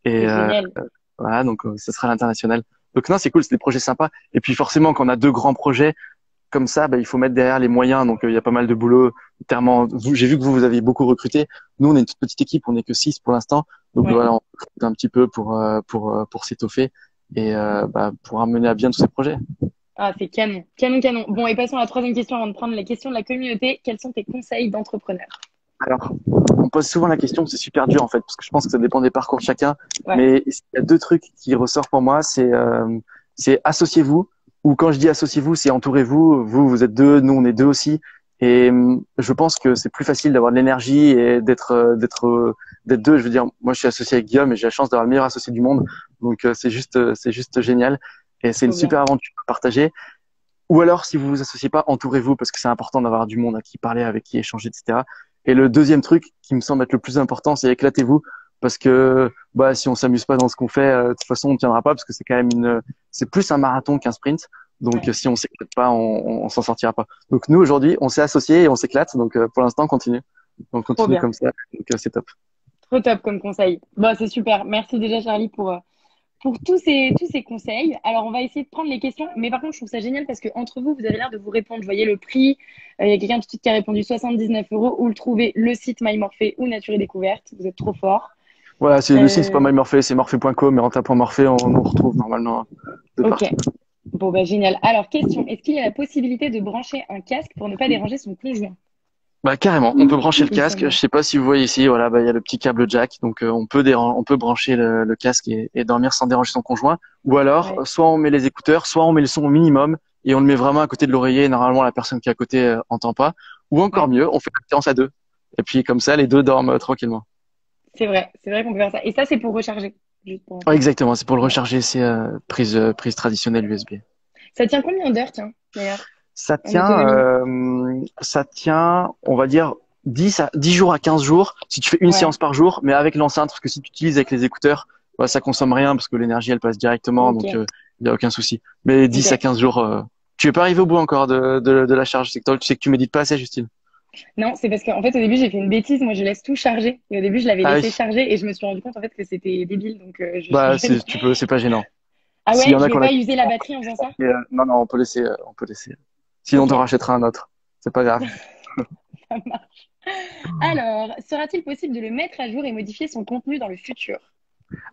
Et C'est génial. voilà, donc ce sera l'international. Donc non, c'est cool, c'est des projets sympas. Et puis forcément, quand on a 2 grands projets, comme ça, il faut mettre derrière les moyens. Donc, il y a pas mal de boulot. Clairement, j'ai vu que vous avez beaucoup recruté. Nous, on est une toute petite équipe. On n'est que 6 pour l'instant. Donc, Ouais. voilà, on recrute un petit peu pour s'étoffer et pour amener à bien tous ces projets. Ah, c'est canon. Canon, canon. Bon, et passons à la troisième question avant de prendre la question de la communauté. Quels sont tes conseils d'entrepreneur? Alors, on pose souvent la question, c'est super dur en fait, parce que je pense que ça dépend des parcours de chacun. Ouais. Mais il y a deux trucs qui ressortent pour moi, c'est associez-vous, ou quand je dis associez-vous, c'est entourez-vous. Vous êtes deux, nous on est deux aussi. Et je pense que c'est plus facile d'avoir de l'énergie et d'être deux. Je veux dire, moi je suis associé avec Guillaume et j'ai la chance d'avoir le meilleur associé du monde, donc c'est juste génial. Et c'est une Trop bien. super aventure à partager. Ou alors, si vous vous associez pas, entourez-vous parce que c'est important d'avoir du monde à qui parler, avec qui échanger, etc. Et le deuxième truc qui me semble être le plus important, c'est éclatez-vous parce que si on s'amuse pas dans ce qu'on fait, de toute façon on ne tiendra pas parce que c'est quand même c'est plus un marathon qu'un sprint. Donc Ouais. si on s'éclate pas, on s'en sortira pas. Donc nous aujourd'hui, on s'est associés et on s'éclate. Donc pour l'instant, on continue. On Trop continue bien. comme ça. Donc c'est top. Trop top comme conseil. Bon, c'est super. Merci déjà, Charlie, pour tous ces conseils. Alors, on va essayer de prendre les questions. Mais par contre, je trouve ça génial parce que entre vous, vous avez l'air de vous répondre. Vous voyez le prix. Il y a quelqu'un tout de suite qui a répondu 79 euros. Où le trouver? Le site MyMorphée ou Nature et Découverte. Vous êtes trop fort. Voilà, c'est le site, c'est pas Euh, MyMorphée, c'est morphée.com, mais en tapant Morphée, on nous retrouve normalement de ok. partout. Bon, bah, génial. Alors, question. Est-ce qu'il y a la possibilité de brancher un casque pour ne pas déranger son conjoint? Carrément, on peut brancher le Il me casque. Je semble. sais pas si vous voyez ici, voilà, il y a le petit câble jack, donc on peut brancher le casque et dormir sans déranger son conjoint. Ou alors, Ouais. soit on met les écouteurs, soit on met le son au minimum et on le met vraiment à côté de l'oreiller. Et normalement, la personne qui est à côté entend pas. Ou encore Ouais. mieux, on fait la séance à deux. Et puis comme ça, les deux dorment tranquillement. C'est vrai. C'est vrai qu'on peut faire ça. Et ça, c'est pour recharger. Juste pour Ouais, info. exactement, c'est pour le Ouais. recharger, c'est prise traditionnelle USB. Ça tient combien d'heures, tiens, d'ailleurs, Ça en tient, autonomie? on va dire 10 jours à 15 jours si tu fais une Ouais. séance par jour, mais avec l'enceinte, parce que si tu utilises avec les écouteurs, ça consomme rien parce que l'énergie elle passe directement, donc Ok. il y a aucun souci. Mais 10 à Ok. 15 jours, tu es pas arrivé au bout encore de la charge. C'est que tu sais que tu médites pas assez, Justine. Non, c'est parce qu'en fait, au début, j'ai fait une bêtise. Moi, je laisse tout charger. Et au début, je l'avais Ah laissé oui, charger et je me suis rendu compte, en fait, que c'était débile. Donc, je chargeais. tu peux, c'est pas gênant. Ah S'il y ouais, en je a vais qu'on a, pas user la batterie en faisant ça? non non, on peut laisser. Sinon, Ok, t'en rachèteras un autre. C'est pas grave. ça marche. Alors, sera-t-il possible de le mettre à jour et modifier son contenu dans le futur?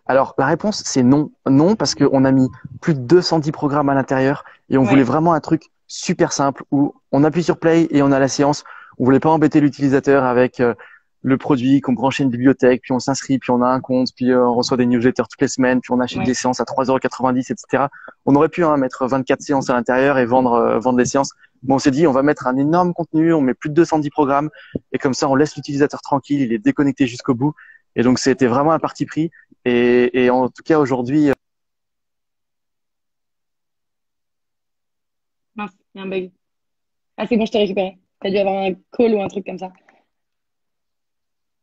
Alors, la réponse, c'est non. Non, parce qu'on a mis plus de 210 programmes à l'intérieur et on voulait Ouais, vraiment un truc super simple où on appuie sur play et on a la séance. On voulait pas embêter l'utilisateur avec le produit, qu'on branchait une bibliothèque, puis on s'inscrit, puis on a un compte, puis on reçoit des newsletters toutes les semaines, puis on achète des ouais. séances à 3,90 €, etc. On aurait pu mettre 24 séances à l'intérieur et vendre des séances. Mais on s'est dit, on va mettre un énorme contenu, on met plus de 210 programmes et comme ça, on laisse l'utilisateur tranquille, il est déconnecté jusqu'au bout. Et donc, c'était vraiment un parti pris. Et en tout cas, aujourd'hui, Mince, il y a un bug. Ah, c'est bon, je t'ai récupéré. T'as dû avoir un call ou un truc comme ça.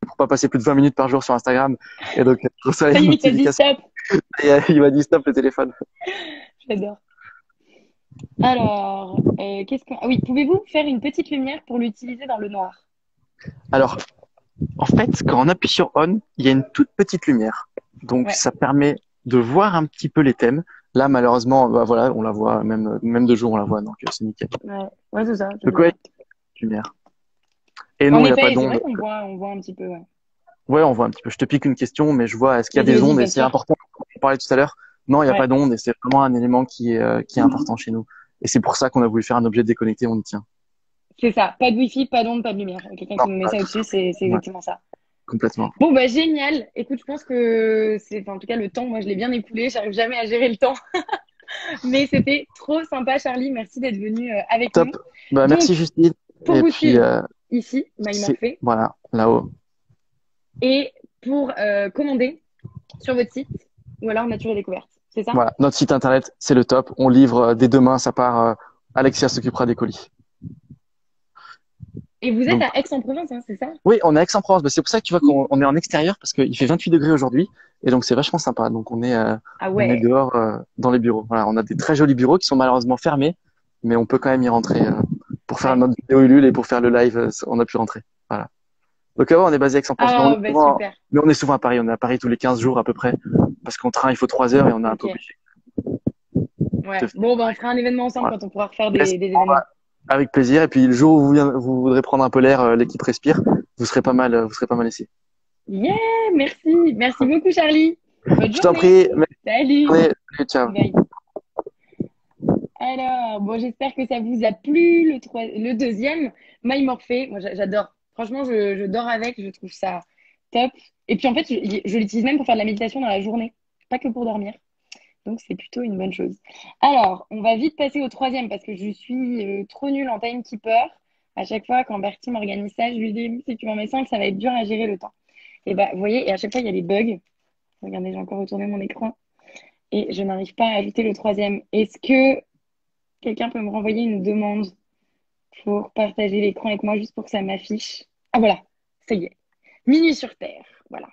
pour pas passer plus de 20 minutes par jour sur Instagram. Et donc, je reçois Ça y est, une il t'a dit notification stop. et il m'a dit stop le téléphone. J'adore. Alors, qu'est-ce que... Ah oui, pouvez-vous faire une petite lumière pour l'utiliser dans le noir? Alors, en fait, quand on appuie sur on, il y a une toute petite lumière. Donc, Ouais, ça permet de voir un petit peu les thèmes. Là, malheureusement, voilà, on la voit, même de jour, on la voit, donc c'est nickel. ouais, ouais, c'est ça, Donc, j'aime ouais, bien. lumière. Et En non, il n'y a pas effet, c'est vrai d'onde. qu'on voit un petit peu, ouais. Ouais, on voit un petit peu. Je te pique une question, mais je vois, est-ce qu'il y a Vas-y, des vas-y, ondes? Et bien c'est sûr. important, comme on parlait tout à l'heure. Non, il n'y a pas Ouais, d'ondes et c'est vraiment un élément qui est important chez nous. Et c'est pour ça qu'on a voulu faire un objet déconnecté, on y tient. c'est ça. Pas de wifi, pas d'onde, pas de lumière. Quelqu'un Non, qui me met pas ça tout ça. au-dessus, c'est Ouais, exactement ça. complètement. Bon, bah, génial. Écoute, je pense que en tout cas, le temps, moi, je l'ai bien écoulé. J'arrive jamais à gérer le temps. Mais c'était trop sympa, Charlie. Merci d'être venu avec nous. Top. Merci Donc, Justine. pour Et vous puis, suivre, ici, c'est, MyMorphée, voilà, là-haut. et pour commander sur votre site, ou alors Nature et Découverte. C'est ça? Voilà, notre site internet, c'est le top. On livre dès demain, ça part. Alexia s'occupera des colis. Et vous êtes Donc, à Aix-en-Provence, hein, c'est ça? oui, on est à Aix-en-Provence. C'est pour ça que tu vois qu'on est en extérieur parce qu'il fait 28 degrés aujourd'hui. Et donc, c'est vachement sympa. Donc, Ah on est ouais. dehors dans les bureaux. Voilà, on a des très jolis bureaux qui sont malheureusement fermés, mais on peut quand même y rentrer pour faire Ouais. notre vidéo Ulule et pour faire le live. On a pu rentrer. Voilà. Donc, ouais, on est basé à Aix-en-Provence, Ah, bah super. mais on est souvent à Paris. On est à Paris tous les 15 jours à peu près parce qu'en train, il faut 3 heures et on est un peu Ok. obligé Ouais. de Bon, bah on fera un événement ensemble voilà. quand on pourra refaire Yes, des événements. Avec plaisir. Et puis le jour où vous voudrez prendre un peu l'air, l'équipe respire, vous serez pas mal ici. Yeah, merci. Merci beaucoup, Charlie. Bonne Je t'en journée. prie. Salut. Salut, ciao. Bye. Alors, bon, j'espère que ça vous a plu, le deuxième. My Morphée, moi j'adore. Franchement, je dors avec, je trouve ça top. Et puis en fait, je l'utilise même pour faire de la méditation dans la journée, pas que pour dormir. Donc c'est plutôt une bonne chose. Alors, on va vite passer au troisième parce que je suis trop nulle en timekeeper. À chaque fois, quand Bertie m'organise ça, je lui dis, si tu m'en mets 5, ça va être dur à gérer le temps. Et bah, vous voyez, et à chaque fois, il y a des bugs. Regardez, j'ai encore retourné mon écran et je n'arrive pas à ajouter le troisième. Est-ce que quelqu'un peut me renvoyer une demande pour partager l'écran avec moi juste pour que ça m'affiche? Ah voilà, ça y est. Minuit sur Terre, voilà.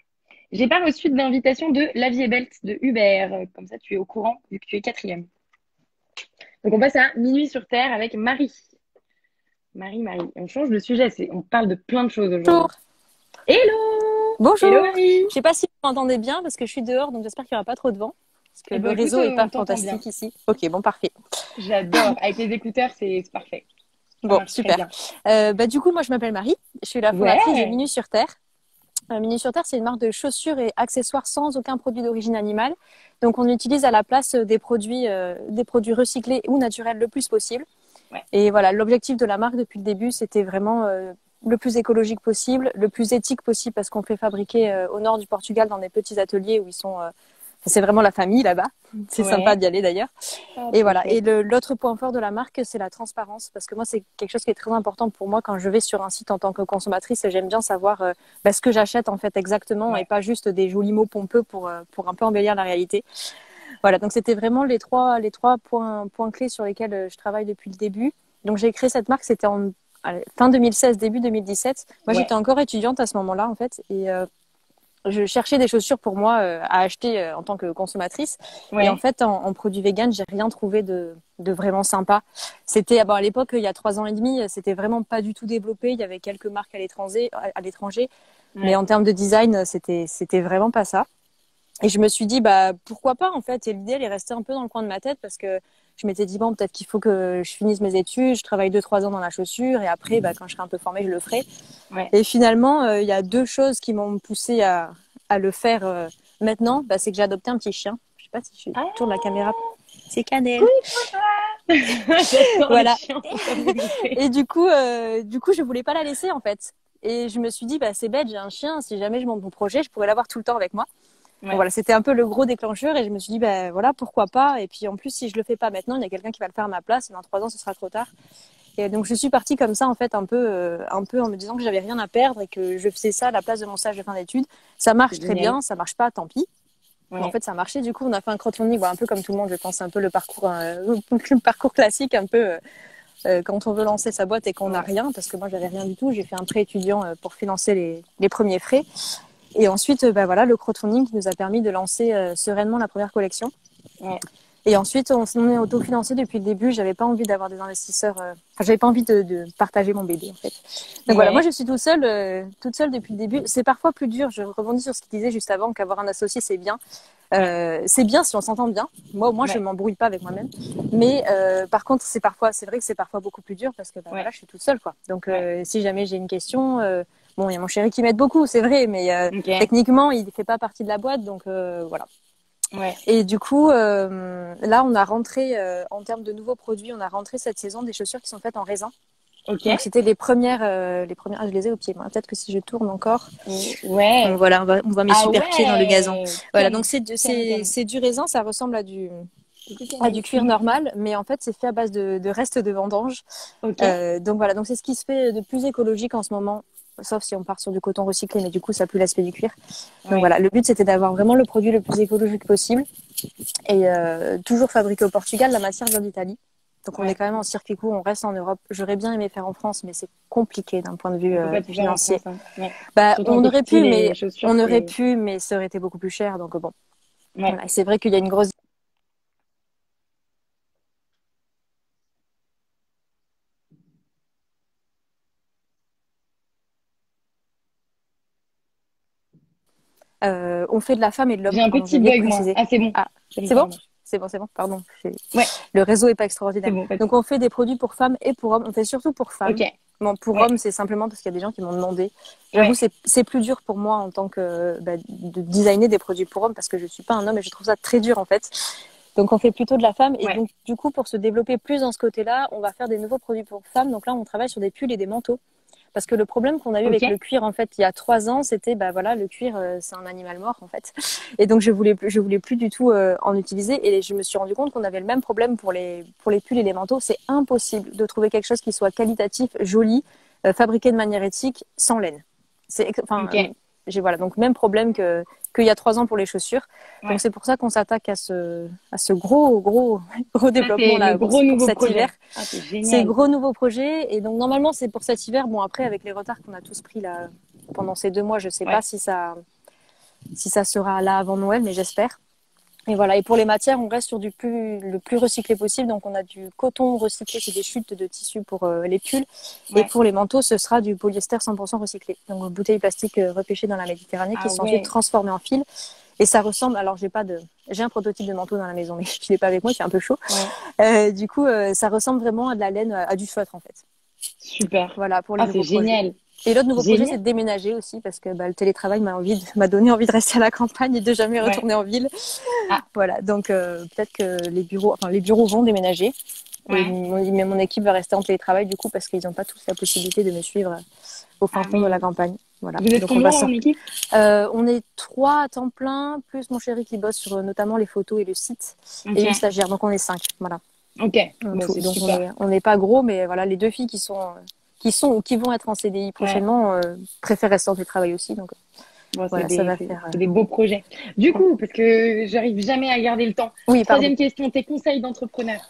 J'ai pas reçu d'invitation de La Vie est Belle de Hubert. Comme ça, tu es au courant vu que tu es quatrième. Donc, on passe à Minuit sur Terre avec Marie. Marie. On change de sujet. On parle de plein de choses aujourd'hui. Bonjour. Hello! Bonjour. Hello Marie! Je sais pas si vous m'entendez bien parce que je suis dehors, donc j'espère qu'il n'y aura pas trop de vent. Parce que Eh le ben, réseau écoute, est pas on t'entend fantastique bien. ici. Ok, bon, parfait. J'adore. Avec les écouteurs, c'est parfait. Ça Bon, marche très super. bien. Du coup, moi, je m'appelle Marie. Je suis la fondatrice de Ouais! Minus sur Terre. Minus sur Terre, c'est une marque de chaussures et accessoires sans aucun produit d'origine animale. Donc, on utilise à la place des produits recyclés ou naturels le plus possible. Ouais. Et voilà, l'objectif de la marque depuis le début, c'était vraiment le plus écologique possible, le plus éthique possible parce qu'on fait fabriquer au nord du Portugal dans des petits ateliers où ils sont... c'est vraiment la famille là-bas. C'est sympa d'y aller d'ailleurs. Ah, Et voilà. chouette. Et l'autre point fort de la marque, c'est la transparence. Parce que moi, c'est quelque chose qui est très important pour moi quand je vais sur un site en tant que consommatrice. J'aime bien savoir ce que j'achète en fait exactement et pas juste des jolis mots pompeux pour un peu embellir la réalité. Voilà. Donc, c'était vraiment les trois points clés sur lesquels je travaille depuis le début. Donc, j'ai créé cette marque, c'était en fin 2016, début 2017. Moi, j'étais encore étudiante à ce moment-là, en fait. Et je cherchais des chaussures pour moi à acheter en tant que consommatrice. Ouais. Et en fait, en produit vegan, j'ai rien trouvé de vraiment sympa. C'était à l'époque, il y a 3 ans et demi, c'était vraiment pas du tout développé. Il y avait quelques marques à l'étranger, mais en termes de design, c'était vraiment pas ça. Et je me suis dit, pourquoi pas, en fait. Et l'idée, elle est restée un peu dans le coin de ma tête parce que je m'étais dit, bon, peut-être qu'il faut que je finisse mes études, je travaille 2-3 ans dans la chaussure et après, quand je serai un peu formée, je le ferai. Ouais. Et finalement, il y a 2 choses qui m'ont poussée à le faire maintenant. C'est que j'ai adopté un petit chien. Je sais pas si je tourne la caméra. C'est Canel. Oui, voilà. Et Et du coup, je voulais pas la laisser, en fait. Et je me suis dit, c'est bête, j'ai un chien. Si jamais je monte mon projet, je pourrais l'avoir tout le temps avec moi. Ouais. Donc voilà, c'était un peu le gros déclencheur et je me suis dit, voilà, pourquoi pas. Et puis en plus, si je le fais pas maintenant, il y a quelqu'un qui va le faire à ma place et dans 3 ans, ce sera trop tard. Et donc je suis partie comme ça, en fait, un peu en me disant que j'avais rien à perdre et que je faisais ça à la place de mon stage de fin d'études. Ça marche très bien, ça marche pas, tant pis. Ouais. Mais en fait, ça marchait. Du coup, on a fait un crowdfunding, un peu comme tout le monde, je pense, un peu le parcours classique, un peu quand on veut lancer sa boîte et qu'on n'a rien, parce que moi, j'avais rien du tout. J'ai fait un prêt étudiant pour financer les premiers frais. Et ensuite, le crowdfunding qui nous a permis de lancer sereinement la première collection. Ouais. Et ensuite, on est autofinancé depuis le début. J'avais pas envie d'avoir des investisseurs. J'avais pas envie de partager mon bébé, en fait. Donc voilà, moi, je suis toute seule depuis le début. C'est parfois plus dur. Je rebondis sur ce qu'il disait juste avant, qu'avoir un associé, c'est bien. C'est bien si on s'entend bien. Moi, au moins, je m'embrouille pas avec moi-même. Mais par contre, c'est vrai que c'est parfois beaucoup plus dur parce que je suis toute seule, quoi. Donc, si jamais j'ai une question. Bon, il y a mon chéri qui m'aide beaucoup, c'est vrai, mais techniquement, il ne fait pas partie de la boîte, donc voilà. Ouais. Et du coup, là, on a rentré, en termes de nouveaux produits, on a rentré cette saison des chaussures qui sont faites en raisin. Ok. Donc, c'était les premières, je les ai au pied. Peut-être que si je tourne encore. Ouais. Donc, voilà, on va mes super pieds dans le gazon. Voilà, donc c'est du raisin, ça ressemble à du cuir normal, mais en fait, c'est fait à base de restes de vendange. Okay. Donc voilà, donc c'est ce qui se fait de plus écologique en ce moment. Sauf si on part sur du coton recyclé, mais du coup, ça n'a plus l'aspect du cuir. Donc voilà, le but, c'était d'avoir vraiment le produit le plus écologique possible. Et toujours fabriqué au Portugal, la matière vient d'Italie. Donc on est quand même en circuit court, on reste en Europe. J'aurais bien aimé faire en France, mais c'est compliqué d'un point de vue financier. France, hein. On aurait pu, mais ça aurait été beaucoup plus cher. Donc bon, voilà. C'est vrai qu'il y a une grosse... on fait de la femme et de l'homme. J'ai un petit bug, moi. Ah, c'est bon. Ah, c'est bon? c'est bon, pardon. Ouais. Le réseau est pas extraordinaire. C'est bon. Donc, on fait des produits pour femmes et pour hommes. On fait surtout pour femmes. Ok. Bon, pour Ouais. hommes, c'est simplement parce qu'il y a des gens qui m'ont demandé. J'avoue, c'est plus dur pour moi en tant que de designer des produits pour hommes parce que je suis pas un homme et je trouve ça très dur en fait. Donc, on fait plutôt de la femme. Et donc, du coup, pour se développer plus dans ce côté-là, on va faire des nouveaux produits pour femmes. Donc là, on travaille sur des pulls et des manteaux. Parce que le problème qu'on a eu avec le cuir, en fait, il y a 3 ans, c'était, voilà, le cuir, c'est un animal mort, en fait. Et donc, je voulais plus du tout en utiliser. Et je me suis rendu compte qu'on avait le même problème pour les pulls et les manteaux. C'est impossible de trouver quelque chose qui soit qualitatif, joli, fabriqué de manière éthique, sans laine. Voilà, donc même problème qu'il y a 3 ans pour les chaussures. Donc c'est pour ça qu'on s'attaque à ce gros développement là pour cet hiver. C'est gros nouveau projet et donc normalement c'est pour cet hiver. Bon après avec les retards qu'on a tous pris là pendant ces 2 mois, je sais pas si ça sera là avant Noël, mais j'espère. Et voilà. Et pour les matières, on reste sur le plus recyclé possible. Donc, on a du coton recyclé, c'est des chutes de tissu pour les pulls. Et pour les manteaux, ce sera du polyester 100% recyclé. Donc, bouteilles plastiques repêchées dans la Méditerranée qui sont ensuite transformées en fil. Et ça ressemble, alors j'ai un prototype de manteau dans la maison, mais je l'ai pas avec moi, c'est un peu chaud. Du coup, ça ressemble vraiment à de la laine, à du feutre, en fait. Super. Voilà, pour les nouveaux c'est génial. Et l'autre nouveau projet, c'est de déménager aussi parce que le télétravail m'a donné envie de rester à la campagne et de jamais retourner en ville. Voilà, donc peut-être que les bureaux vont déménager. Mais mon équipe va rester en télétravail du coup parce qu'ils n'ont pas tous la possibilité de me suivre au fin fond de la campagne. Voilà. Vous êtes combien en équipe? On est 3 à temps plein, plus mon chéri qui bosse sur notamment les photos et le site, et une stagiaire. Donc on est 5. Voilà. Ok. Donc on n'est pas gros, mais voilà, les 2 filles qui sont ou qui vont être en CDI prochainement préfèrent rester en télétravail aussi. Donc voilà, ça va faire. C'est des beaux projets. Du coup, parce que j'arrive jamais à garder le temps. Oui, troisième question, tes conseils d'entrepreneur.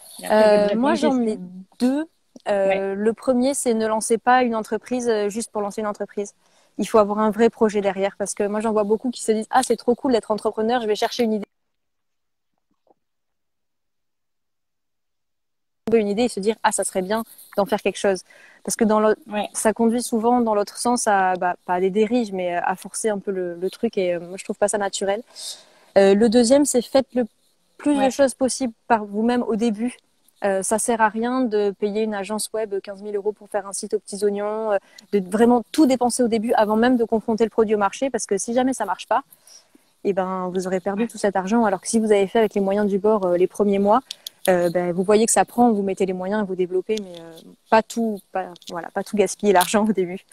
Moi, j'en ai 2. Le premier, c'est ne lancez pas une entreprise juste pour lancer une entreprise. Il faut avoir un vrai projet derrière parce que moi, j'en vois beaucoup qui se disent c'est trop cool d'être entrepreneur, je vais chercher une idée et se dire ça serait bien d'en faire quelque chose parce que ça conduit souvent dans l'autre sens à pas à des dérives mais à forcer un peu le truc et moi je trouve pas ça naturel. Le deuxième, c'est faites le plus de choses possible par vous-même au début. Ça sert à rien de payer une agence web 15 000 € pour faire un site aux petits oignons, de vraiment tout dépenser au début avant même de confronter le produit au marché parce que si jamais ça marche pas, vous aurez perdu tout cet argent alors que si vous avez fait avec les moyens du bord les premiers mois, vous voyez que ça prend, vous mettez les moyens et vous développez, mais pas tout gaspiller l'argent au début.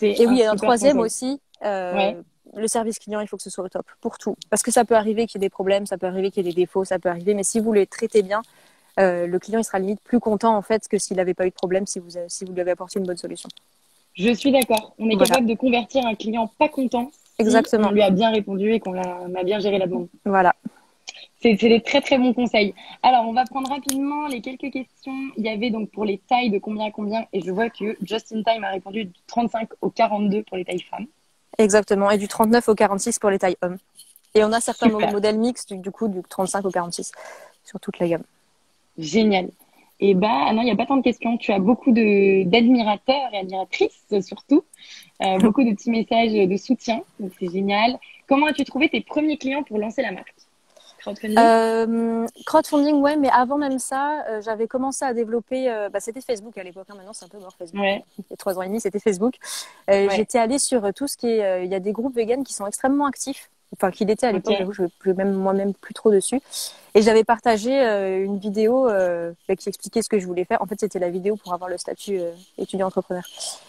Et oui, et un troisième aussi, le service client, il faut que ce soit au top pour tout. Parce que ça peut arriver qu'il y ait des problèmes, ça peut arriver qu'il y ait des défauts, ça peut arriver, mais si vous les traitez bien, le client il sera limite plus content en fait que s'il n'avait pas eu de problème, si vous lui avez apporté une bonne solution. Je suis d'accord. On est capable de convertir un client pas content. Exactement. Si on lui a bien répondu et qu'on a bien géré la demande. Voilà. C'est des très très bons conseils. Alors, on va prendre rapidement les quelques questions. Il y avait donc pour les tailles de combien à combien et je vois que Just in Time a répondu du 35 au 42 pour les tailles femmes. Exactement. Et du 39 au 46 pour les tailles hommes. Et on a certains modèles mixtes du coup du 35 au 46 sur toute la gamme. Génial. Et non, il n'y a pas tant de questions. Tu as beaucoup d'admirateurs et admiratrices surtout. Beaucoup de petits messages de soutien. Donc, c'est génial. Comment as-tu trouvé tes premiers clients pour lancer la marque? Crowdfunding, mais avant même ça, j'avais commencé à développer. C'était Facebook à l'époque. Maintenant, c'est un peu mort Facebook. Il y a 3 ans et demi, c'était Facebook. J'étais allée sur tout ce qui est. Il y a des groupes véganes qui sont extrêmement actifs. Enfin, qu'il était à l'époque. J'avoue, je ne vais même moi-même plus trop dessus. Et j'avais partagé une vidéo qui expliquait ce que je voulais faire. En fait, c'était la vidéo pour avoir le statut étudiant-entrepreneur.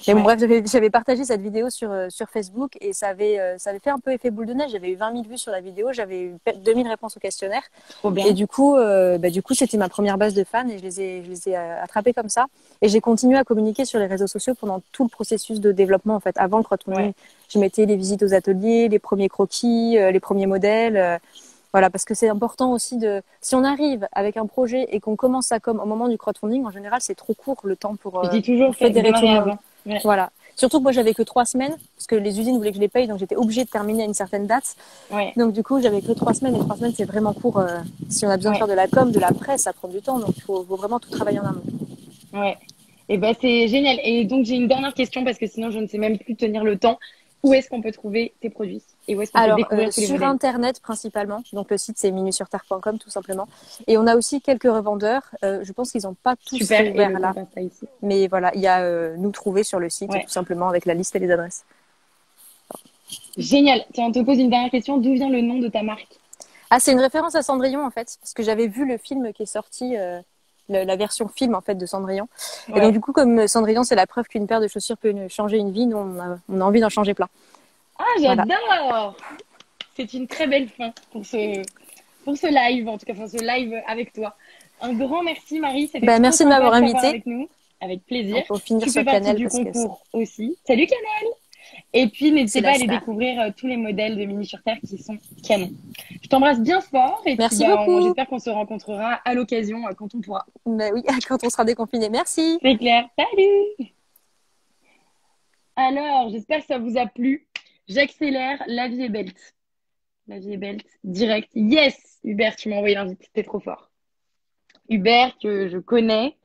Mais bon, bref, j'avais partagé cette vidéo sur Facebook et ça avait fait un peu effet boule de neige. J'avais eu 20 000 vues sur la vidéo, j'avais eu 2000 réponses au questionnaire. Trop bien. Et du coup, c'était ma première base de fans et je les ai attrapés comme ça. Et j'ai continué à communiquer sur les réseaux sociaux pendant tout le processus de développement. En fait, avant le crowdfunding, je mettais les visites aux ateliers, les premiers croquis, les premiers modèles. Voilà, parce que c'est important aussi si on arrive avec un projet et qu'on commence à au moment du crowdfunding, en général, c'est trop court le temps pour je dis toujours fédérer tout le monde. Avant. Ouais. Voilà. Surtout que moi, j'avais que 3 semaines, parce que les usines voulaient que je les paye, donc j'étais obligée de terminer à une certaine date. Ouais. Donc, du coup, j'avais que 3 semaines, et 3 semaines, c'est vraiment court. Si on a besoin de faire de la com, de la presse, ça prend du temps, donc il faut vraiment tout travailler en amont. Ouais. Et c'est génial. Et donc, j'ai une dernière question, parce que sinon, je ne sais même plus tenir le temps. où est-ce qu'on peut trouver tes produits et où est-ce qu'on peut Alors, découvrir tous les sur modèles? Internet principalement. Donc, le site, c'est minusurterre.com, tout simplement. Et on a aussi quelques revendeurs. Je pense qu'ils n'ont pas tous Super, et ouvert le là. compte Insta ici. Mais voilà, il y a nous trouver sur le site, Ouais. tout simplement, avec la liste et les adresses. Génial. Tiens, on te pose une dernière question. D'où vient le nom de ta marque? Ah, c'est une référence à Cendrillon, en fait. Parce que j'avais vu le film qui est sorti, la version film, en fait, de Cendrillon. Ouais. Et donc, du coup, comme Cendrillon, c'est la preuve qu'une paire de chaussures peut changer une vie, nous, on a envie d'en changer plein. Ah, j'adore! C'est une très belle fin pour ce live, en tout cas, pour ce live avec toi. Un grand merci, Marie. C'était trop merci de sympa m'avoir t'avoir invitée. avec nous. Avec plaisir. Pour finir Tu sur fais partie Canel, du parce que concours aussi. Salut, Canel! Et puis, n'hésitez C'est pas la à aller star. découvrir tous les modèles de Mini sur Terre qui sont canons. Je t'embrasse bien fort et Merci puis, beaucoup. j'espère qu'on se rencontrera à l'occasion quand on pourra. Ben oui, quand on sera déconfiné. Merci. C'est clair. Salut! Alors, j'espère que ça vous a plu. J'accélère. La vie est belle. La vie est belle. Direct. Yes! Hubert, tu m'as envoyé l'invite. T'es trop fort. Hubert, que je connais,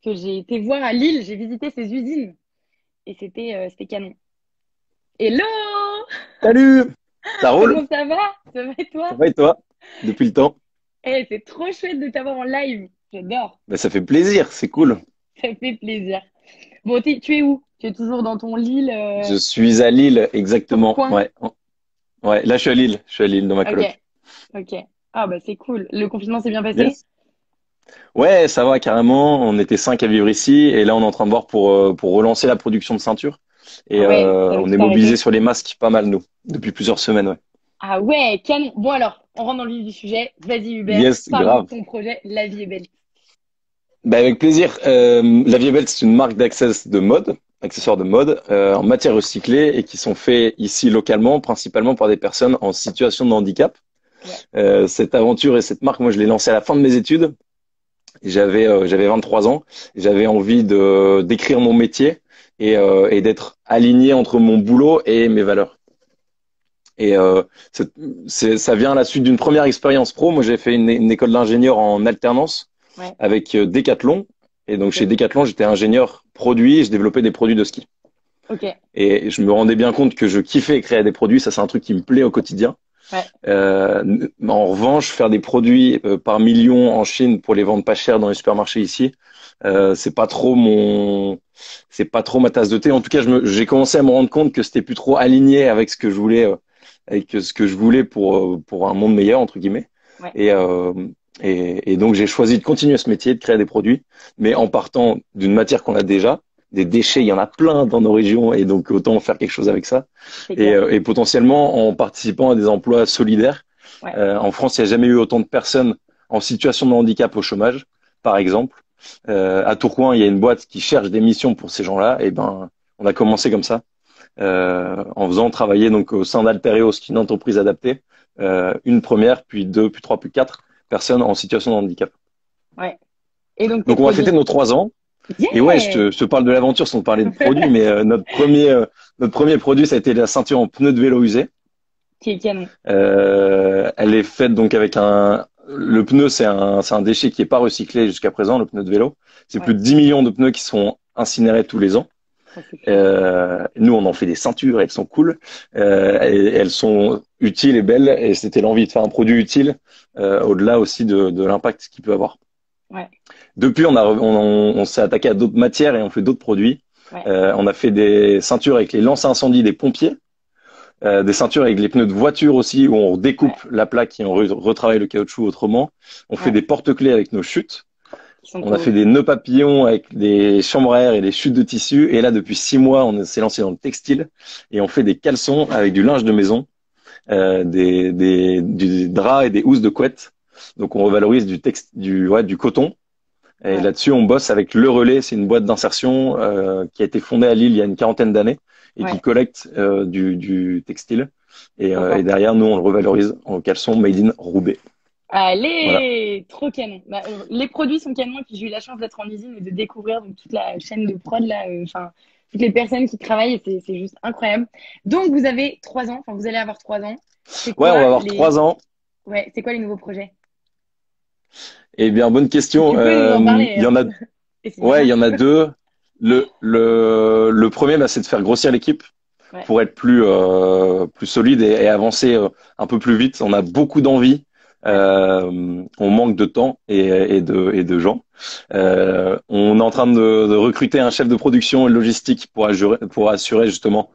que j'ai été voir à Lille. J'ai visité ses usines. Et c'était canon. Hello! Salut! Ça roule? Comment ça va? Ça va et toi? Ça va et toi? Depuis le temps? Eh, c'est trop chouette de t'avoir en live. J'adore. Ben, ça fait plaisir, c'est cool. Ça fait plaisir. Bon, tu es où? Tu es toujours dans ton Lille Je suis à Lille, exactement. Ton coin? Ouais. Ouais, là je suis à Lille dans ma coloc. Ok. Ah bah c'est cool. Le confinement s'est bien passé? Yes. Ouais, ça va carrément. On était 5 à vivre ici et là on est en train de voir pour relancer la production de ceintures. Et Ah ouais, ça veut on tout est mobilisé arrêter. sur les masques pas mal nous, depuis plusieurs semaines. Ouais. Ah ouais, canon. Bon alors, on rentre dans le vif du sujet. Vas-y Hubert, Yes, parle grave. de ton projet La vie est belle. Bah, avec plaisir. La Vie est belle, c'est une marque accessoires de mode, en matière recyclée et qui sont faits ici localement, principalement par des personnes en situation de handicap. Ouais. Cette aventure et cette marque, moi, je l'ai lancée à la fin de mes études. J'avais 23 ans. J'avais envie d'écrire mon métier et d'être aligné entre mon boulot et mes valeurs. Et ça vient à la suite d'une première expérience pro. Moi, j'ai fait une école d'ingénieur en alternance avec Decathlon. Et donc, chez Decathlon, j'étais ingénieur produit et je développais des produits de ski. Ok. Et je me rendais bien compte que je kiffais créer des produits. Ça, c'est un truc qui me plaît au quotidien. Ouais. En revanche, faire des produits par millions en Chine pour les vendre pas cher dans les supermarchés ici, c'est pas trop ma tasse de thé. En tout cas, j'ai commencé à me rendre compte que c'était plus trop aligné avec ce que je voulais, pour un monde meilleur entre guillemets. Ouais. Et donc j'ai choisi de continuer ce métier, de créer des produits, mais en partant d'une matière qu'on a déjà. Des déchets, il y en a plein dans nos régions et donc autant faire quelque chose avec ça. Et potentiellement en participant à des emplois solidaires. Ouais. En France, il n'y a jamais eu autant de personnes en situation de handicap au chômage, par exemple. À Tourcoing, il y a une boîte qui cherche des missions pour ces gens-là. Et ben, on a commencé comme ça, en faisant travailler donc au sein d'Altereos, qui est une entreprise adaptée, une première, puis deux, puis trois, puis quatre personnes en situation de handicap. Ouais. Et donc on va fêter nos 3 ans. Yeah. Et ouais, je te parle de l'aventure sans parler de produits, mais notre premier produit, ça a été la ceinture en pneu de vélo usé. Qui est canon. Elle est faite donc avec le pneu, c'est un déchet qui est pas recyclé jusqu'à présent, le pneu de vélo. C'est plus de 10 millions de pneus qui sont incinérés tous les ans. Nous, on en fait des ceintures, elles sont cool, et elles sont utiles et belles, et c'était l'envie de faire un produit utile, au-delà aussi de l'impact qu'il peut avoir. Ouais. Depuis, on s'est attaqué à d'autres matières et on fait d'autres produits. Ouais. On a fait des ceintures avec les lance-incendies des pompiers, des ceintures avec les pneus de voiture aussi, où on découpe la plaque et on retravaille le caoutchouc autrement. On fait des porte-clés avec nos chutes. On a fait des nœuds papillons avec des chambres à air et des chutes de tissu. Et là, depuis 6 mois, on s'est lancé dans le textile et on fait des caleçons avec du linge de maison, du drap et des housses de couette. Donc, on revalorise du coton. Et là-dessus, on bosse avec Le Relais. C'est une boîte d'insertion qui a été fondée à Lille il y a une 40aine d'années et qui collecte du textile. Et derrière, nous, on le revalorise en caleçon made in Roubaix. Allez, trop canon. Bah, les produits sont canons et puis j'ai eu la chance d'être en usine et de découvrir donc, toute la chaîne de prod là, toutes les personnes qui travaillent, c'est juste incroyable. Donc vous avez 3 ans, vous allez avoir 3 ans. On va avoir 3 ans. Ouais, c'est quoi les nouveaux projets? Eh bien, bonne question. Tu peux nous en parler, il y en a, il y en a 2. Le premier, c'est de faire grossir l'équipe. Ouais. pour être plus solide et avancer un peu plus vite. On a beaucoup d'envie. On manque de temps et de gens. On est en train de recruter un chef de production et de logistique pour assurer justement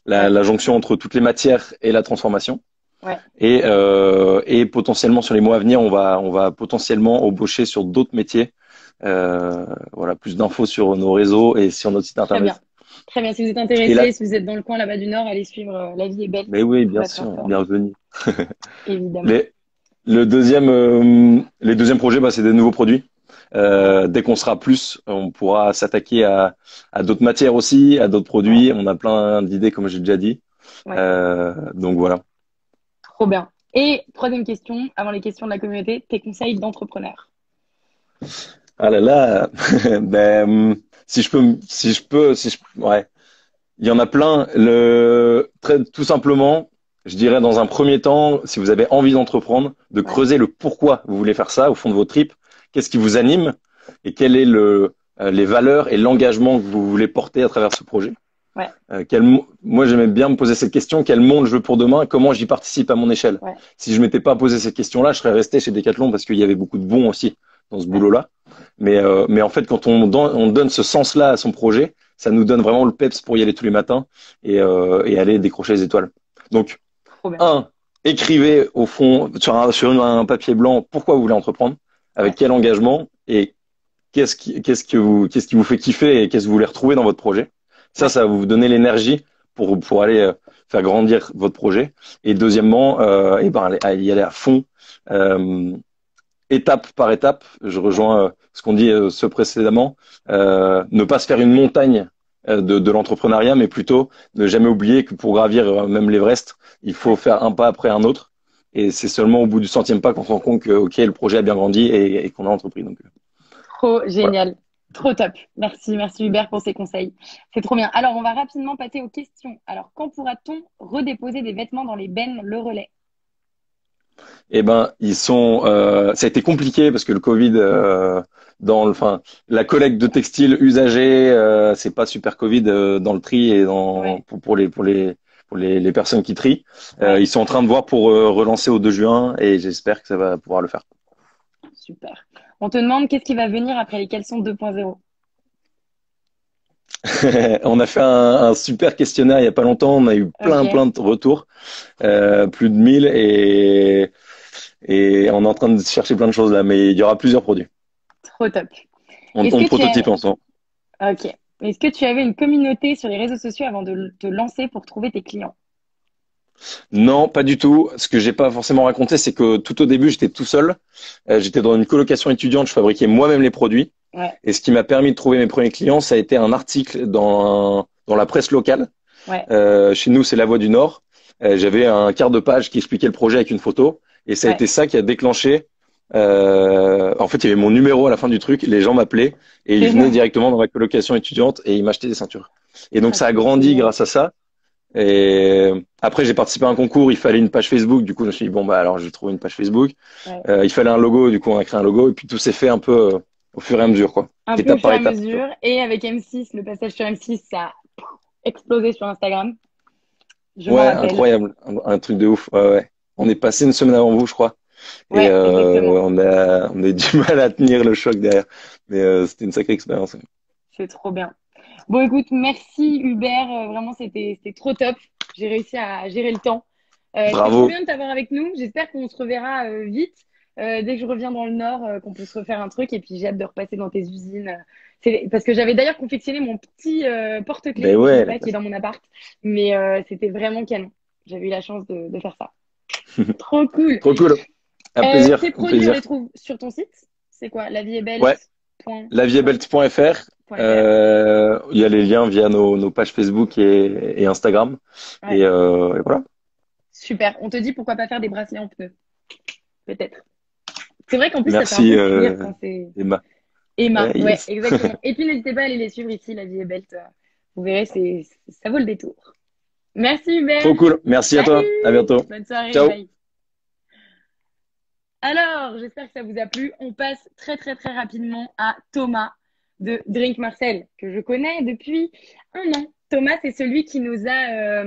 la jonction entre toutes les matières et la transformation. Ouais. Et potentiellement sur les mois à venir, on va potentiellement embaucher sur d'autres métiers. Voilà, plus d'infos sur nos réseaux et sur notre site Très internet. bien. Très bien. Si vous êtes intéressé, là, si vous êtes dans le coin là-bas du Nord, allez suivre La Vie est Belle. mais oui, bien Votre sûr, plateforme. bienvenue. Évidemment. Les deuxièmes projets, c'est des nouveaux produits. Dès qu'on sera plus, on pourra s'attaquer à d'autres matières aussi, à d'autres produits. On a plein d'idées, comme j'ai déjà dit. Ouais. Donc voilà. Trop bien. Et troisième question, avant les questions de la communauté, tes conseils d'entrepreneur. Ah là là, ben, ouais. Il y en a plein. Tout simplement, je dirais dans un premier temps, si vous avez envie d'entreprendre, de creuser le pourquoi vous voulez faire ça au fond de vos tripes. Qu'est-ce qui vous anime et quel est les valeurs et l'engagement que vous voulez porter à travers ce projet. Ouais. Moi, j'aimais bien me poser cette question, quel monde je veux pour demain, comment j'y participe à mon échelle. Ouais. Si je m'étais pas posé cette question-là, je serais resté chez Decathlon parce qu'il y avait beaucoup de bons aussi dans ce boulot-là. Mais en fait, quand on donne ce sens-là à son projet, ça nous donne vraiment le peps pour y aller tous les matins et aller décrocher les étoiles. Donc, écrivez au fond sur un papier blanc pourquoi vous voulez entreprendre, avec quel engagement et qu'est-ce qui vous fait kiffer et qu'est-ce que vous voulez retrouver dans votre projet. Ça va vous donner l'énergie pour aller faire grandir votre projet. Et deuxièmement, y aller à fond, étape par étape. Je rejoins ce qu'on dit précédemment. Ne pas se faire une montagne de l'entrepreneuriat, mais plutôt ne jamais oublier que pour gravir même l'Everest, il faut faire un pas après un autre. Et c'est seulement au bout du 100e pas qu'on se rend compte que le projet a bien grandi et qu'on a entrepris. Donc, trop génial. Voilà. Trop top. Merci Hubert pour ces conseils. C'est trop bien. Alors, on va rapidement passer aux questions. Alors, quand pourra-t-on redéposer des vêtements dans les bennes Le Relais? Eh ben, ça a été compliqué parce que le Covid, la collecte de textiles usagés, c'est pas super Covid dans le tri et pour les personnes qui trient. Ils sont en train de voir pour relancer au 2 juin et j'espère que ça va pouvoir le faire. Super. On te demande qu'est-ce qui va venir après les caleçons 2.0. On a fait un super questionnaire il y a pas longtemps. On a eu plein de retours, plus de 1000 et on est en train de chercher plein de choses là. Mais il y aura plusieurs produits. Trop top. On prototype ensemble. Ok. Est-ce que tu avais une communauté sur les réseaux sociaux avant de te lancer pour trouver tes clients? Non, pas du tout. Ce que j'ai pas forcément raconté, c'est que tout au début, j'étais tout seul. J'étais dans une colocation étudiante. Je fabriquais moi-même les produits. Ouais. Et ce qui m'a permis de trouver mes premiers clients, ça a été un article dans la presse locale. Ouais. Chez nous, c'est La Voix du Nord. J'avais un quart de page qui expliquait le projet avec une photo. Et ça a été ça qui a déclenché. En fait, il y avait mon numéro à la fin du truc. Les gens m'appelaient et ils venaient directement dans ma colocation étudiante et ils m'achetaient des ceintures. Et donc, ça a grandi grâce à ça. Et après, j'ai participé à un concours. Il fallait une page Facebook. Du coup, je me suis dit, alors, je vais trouver une page Facebook. Ouais. Il fallait un logo. Du coup, on a créé un logo. Et puis, tout s'est fait un peu au fur et à mesure, quoi. Un peu au fur et à mesure. Et avec M6, le passage sur M6, ça a explosé sur Instagram. Ouais, incroyable. Un truc de ouf. Ouais. On est passé une semaine avant vous, je crois. Ouais, et on a du mal à tenir le choc derrière. Mais c'était une sacrée expérience. C'est trop bien. Bon, écoute, merci Hubert. Vraiment, c'était trop top. J'ai réussi à gérer le temps. Bravo. C'est trop bien de t'avoir avec nous. J'espère qu'on se reverra vite. Dès que je reviens dans le Nord, qu'on peut se refaire un truc. Et puis, j'ai hâte de repasser dans tes usines. Parce que j'avais d'ailleurs confectionné mon petit porte-clés qui est dans mon appart. Mais c'était vraiment canon. J'avais eu la chance de faire ça. Trop cool. Trop cool. Un plaisir. Tes produits, on les trouve sur ton site? C'est quoi? La vie est belle. Ouais. Lavieestbelle.fr. Il y a les liens via nos pages Facebook et Instagram. Ouais. Et voilà. Super. On te dit pourquoi pas faire des bracelets en pneus? Peut-être. C'est vrai qu'en plus, merci, ça fait un peu plaisir quand c'est... Emma, ouais, exactement. Et puis, n'hésitez pas à aller les suivre ici, La Vie est Belle. Vous verrez, ça vaut le détour. Merci Hubert. Trop cool. Merci à toi. À bientôt. Bonne soirée. Ciao. Bye. Alors, j'espère que ça vous a plu. On passe très, très, très rapidement à Thomas de Drink Marcel, que je connais depuis 1 an Thomas, c'est celui qui nous a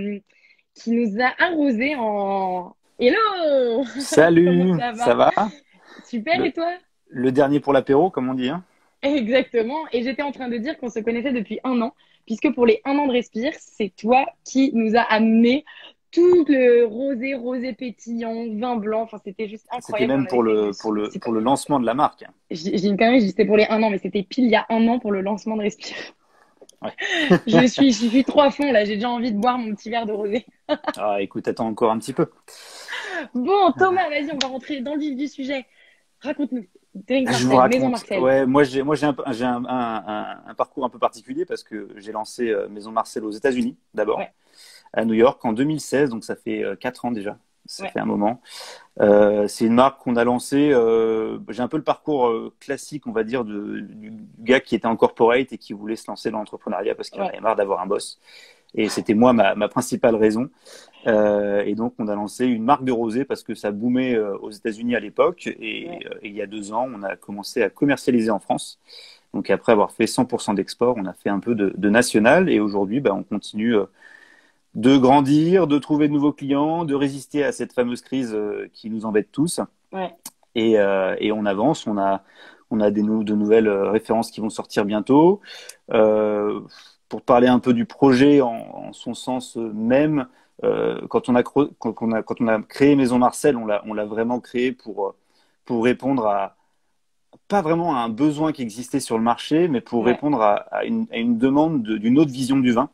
arrosé en... Hello! Comment Salut, ça ça va? va? Super, Le, et toi? le dernier pour l'apéro, comme on dit, hein? Exactement. Et j'étais en train de dire qu'on se connaissait depuis 1 an, puisque pour les 1 an de Respire, c'est toi qui nous a amené tout le rosé pétillant, vin blanc. Enfin, c'était juste C'était incroyable. On même avait pour fait le, pour le, pour le lancement de la marque. J'ai une connerie, c'était pour les 1 an, mais c'était pile il y a 1 an pour le lancement de Respire. Ouais. Je suis trop à fond là, j'ai déjà envie de boire mon petit verre de rosé. Ah, écoute, attends encore un petit peu. Bon, Thomas, vas-y, on va rentrer dans le vif du sujet. Raconte-nous. Drink Je vous Marcel, Maison raconte. Marcel. Ouais, moi j'ai un parcours un peu particulier parce que j'ai lancé Maison Marcel aux États-Unis d'abord, Ouais. à New York en 2016, donc ça fait 4 ans déjà. Ça Ouais. fait un moment. C'est une marque qu'on a lancée. J'ai un peu le parcours classique, on va dire, du gars qui était en corporate et qui voulait se lancer dans l'entrepreneuriat parce qu'il en Ouais. avait marre d'avoir un boss. Et c'était moi ma principale raison. Et donc, on a lancé une marque de rosé parce que ça boomait aux États-Unis à l'époque. Et, Ouais. et il y a 2 ans, on a commencé à commercialiser en France. Donc, après avoir fait 100% d'export, on a fait un peu de national. Et aujourd'hui, on continue de grandir, de trouver de nouveaux clients, de résister à cette fameuse crise qui nous embête tous. Ouais. Et on avance. On a de nouvelles références qui vont sortir bientôt. Pour parler un peu du projet en son sens même, quand on a créé Maison Marcel, on l'a vraiment créé pour répondre pas vraiment à un besoin qui existait sur le marché, mais pour Ouais. répondre à une demande d'une autre vision du vin,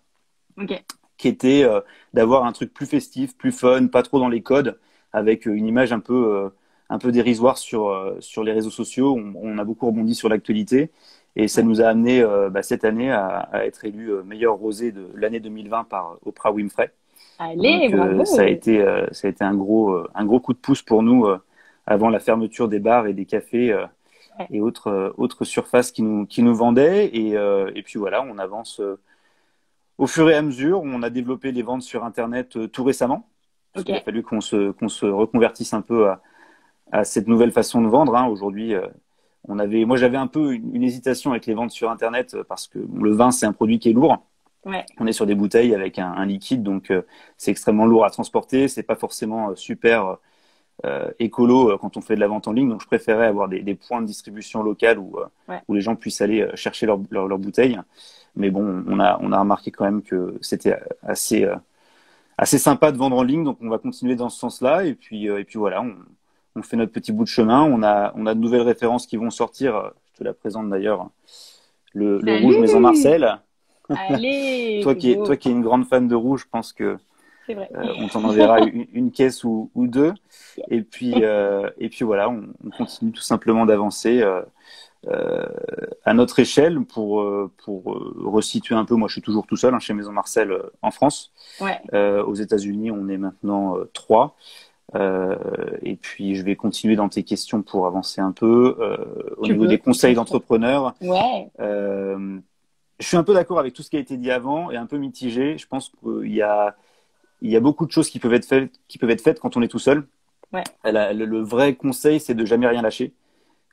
Ok. qui était d'avoir un truc plus festif, plus fun, pas trop dans les codes, avec une image un peu dérisoire sur les réseaux sociaux. On a beaucoup rebondi sur l'actualité et ça nous a amené cette année à être élu meilleur rosé de l'année 2020 par Oprah Winfrey. Allez, Donc bravo. ça a été un gros coup de pouce pour nous avant la fermeture des bars et des cafés Ouais. et autres surfaces qui nous vendaient. Et puis voilà, on avance au fur et à mesure. On a développé les ventes sur Internet tout récemment. Parce Ok. qu'il a fallu qu'on se reconvertisse un peu à cette nouvelle façon de vendre. Hein. Aujourd'hui, moi j'avais un peu une hésitation avec les ventes sur Internet parce que le vin c'est un produit qui est lourd. Ouais. On est sur des bouteilles avec un liquide, donc c'est extrêmement lourd à transporter. C'est pas forcément super écolo quand on fait de la vente en ligne. Donc je préférais avoir des points de distribution locales Ouais. où les gens puissent aller chercher leurs bouteilles. Mais bon, on a remarqué quand même que c'était assez sympa de vendre en ligne, donc on va continuer dans ce sens-là. Et puis voilà, on fait notre petit bout de chemin. On a de nouvelles références qui vont sortir. Je te la présente d'ailleurs. Le rouge Maison Salut. Marcel. Allez, Toi c'est qui beau. es une grande fan de rouge, je pense que C'est vrai. on t'en enverra une caisse ou deux. Et puis voilà, on continue tout simplement d'avancer à notre échelle pour resituer un peu. Moi, je suis toujours tout seul chez Maison Marcel en France. Ouais. Aux États-Unis, on est maintenant 3. Et puis, je vais continuer dans tes questions pour avancer un peu. Au niveau des conseils d'entrepreneurs, Ouais. je suis un peu d'accord avec tout ce qui a été dit avant et un peu mitigé. Je pense qu'il y a beaucoup de choses qui peuvent être faites quand on est tout seul. Ouais. Le vrai conseil, c'est de jamais rien lâcher.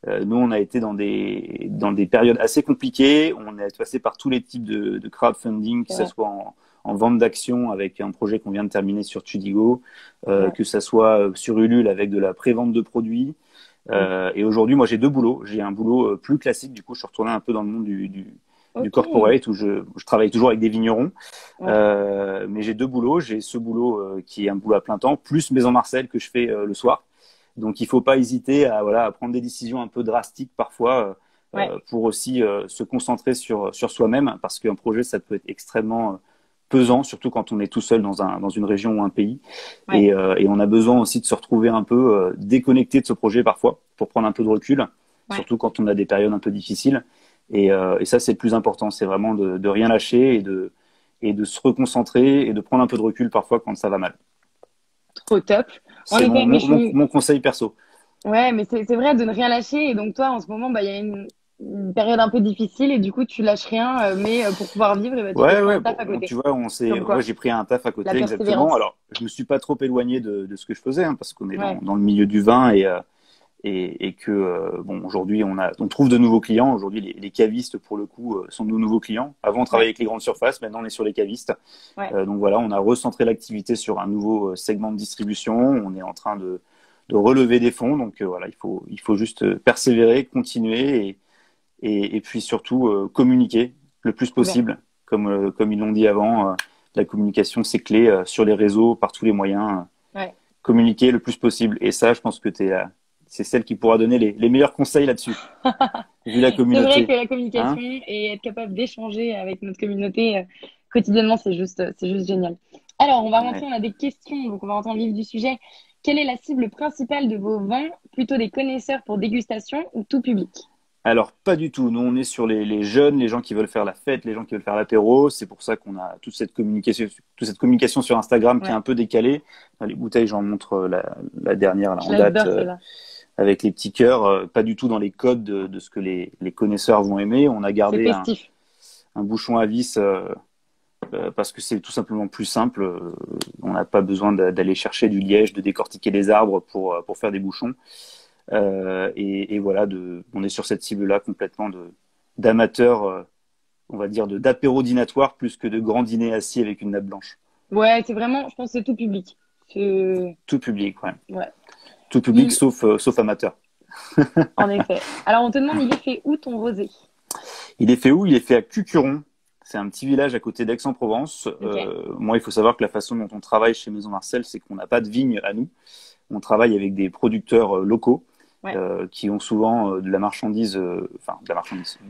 Nous, on a été dans des périodes assez compliquées. On est passé par tous les types de crowdfunding, que ce soit en vente d'actions avec un projet qu'on vient de terminer sur Tudigo, que ce soit sur Ulule avec de la pré-vente de produits. Et aujourd'hui, moi, j'ai 2 boulots. J'ai un boulot plus classique. Du coup, je suis retourné un peu dans le monde du corporate où je travaille toujours avec des vignerons. Mais j'ai 2 boulots. J'ai ce boulot qui est un boulot à plein temps, plus Maison Marcel que je fais le soir. Donc, il faut pas hésiter à prendre des décisions un peu drastiques parfois pour aussi se concentrer sur soi-même parce qu'un projet, ça peut être extrêmement pesant, surtout quand on est tout seul dans une région ou un pays. Ouais. Et on a besoin aussi de se retrouver un peu déconnecté de ce projet parfois pour prendre un peu de recul, surtout quand on a des périodes un peu difficiles. Et ça, c'est le plus important. C'est vraiment de rien lâcher et de se reconcentrer et de prendre un peu de recul parfois quand ça va mal. Trop top. C'est mon conseil perso. Ouais, mais c'est vrai de ne rien lâcher. Et donc, toi, en ce moment, il y a une période un peu difficile et du coup, tu lâches rien, mais pour pouvoir vivre, tu fais un taf à côté. Tu vois, j'ai pris un taf à côté, exactement. Alors, je me suis pas trop éloigné de ce que je faisais, parce qu'on est dans le milieu du vin et que bon, aujourd'hui on trouve de nouveaux clients. Aujourd'hui, les cavistes pour le coup sont nos nouveaux clients. Avant, on travaillait avec les grandes surfaces, maintenant on est sur les cavistes. Donc voilà, on a recentré l'activité sur un nouveau segment de distribution. On est en train de relever des fonds. Donc voilà, il faut juste persévérer, continuer et puis surtout communiquer le plus possible. Comme ils l'ont dit avant, la communication c'est clé sur les réseaux, par tous les moyens. Communiquer le plus possible. Et ça, je pense que c'est celle qui pourra donner les meilleurs conseils là-dessus, vu la communauté. C'est vrai que la communication et être capable d'échanger avec notre communauté quotidiennement, c'est juste génial. Alors, on va rentrer, on a des questions, donc on va rentrer dans le vif du sujet. Quelle est la cible principale de vos vins? Plutôt des connaisseurs pour dégustation ou tout public? Alors, pas du tout. Nous, on est sur les jeunes, les gens qui veulent faire la fête, les gens qui veulent faire l'apéro. C'est pour ça qu'on a toute cette communication sur Instagram qui est un peu décalée. Dans les bouteilles, j'en montre la dernière là, en date. Avec les petits cœurs, pas du tout dans les codes de ce que les connaisseurs vont aimer. On a gardé un bouchon à vis parce que c'est tout simplement plus simple. On n'a pas besoin d'aller chercher du liège, de décortiquer des arbres pour faire des bouchons. Et voilà, on est sur cette cible-là complètement d'amateurs, on va dire d'apéro dînatoire plus que de grands dîners assis avec une nappe blanche. Ouais, c'est vraiment, je pense que c'est tout public. Tout public, ouais. Tout public sauf amateur. En effet. Alors, on te demande, il est fait où ton rosé? Il est fait où? Il est fait à Cucuron. C'est un petit village à côté d'Aix-en-Provence. Moi, il faut savoir que la façon dont on travaille chez Maison Marcel, c'est qu'on n'a pas de vigne à nous. On travaille avec des producteurs locaux qui ont souvent de la marchandise,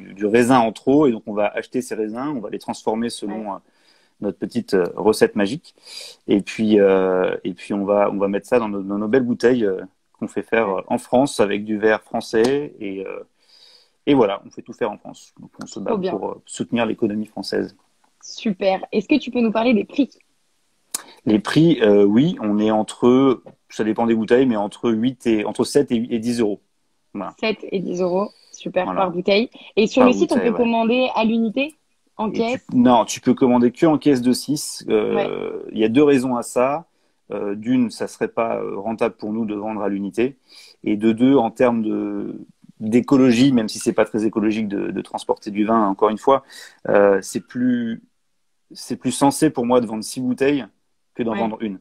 du raisin en trop. Et donc, on va acheter ces raisins, on va les transformer selon notre petite recette magique. Et puis on va mettre ça dans nos belles bouteilles qu'on fait faire en France avec du verre français. Et voilà, on fait tout faire en France. Donc, on se bat pour soutenir l'économie française. Super. Est-ce que tu peux nous parler des prix? Les prix, oui, on est ça dépend des bouteilles, mais entre 7 et 10 euros. Voilà. 7 et 10 euros, super, par bouteille. Et sur le site, on peut commander à l'unité, en caisse? Non, tu peux commander que en caisse de 6. Il y a 2 raisons à ça. D'une, ça serait pas rentable pour nous de vendre à l'unité. Et de 2, en termes d'écologie, même si c'est pas très écologique de transporter du vin, encore une fois, c'est plus sensé pour moi de vendre 6 bouteilles que d'en vendre une.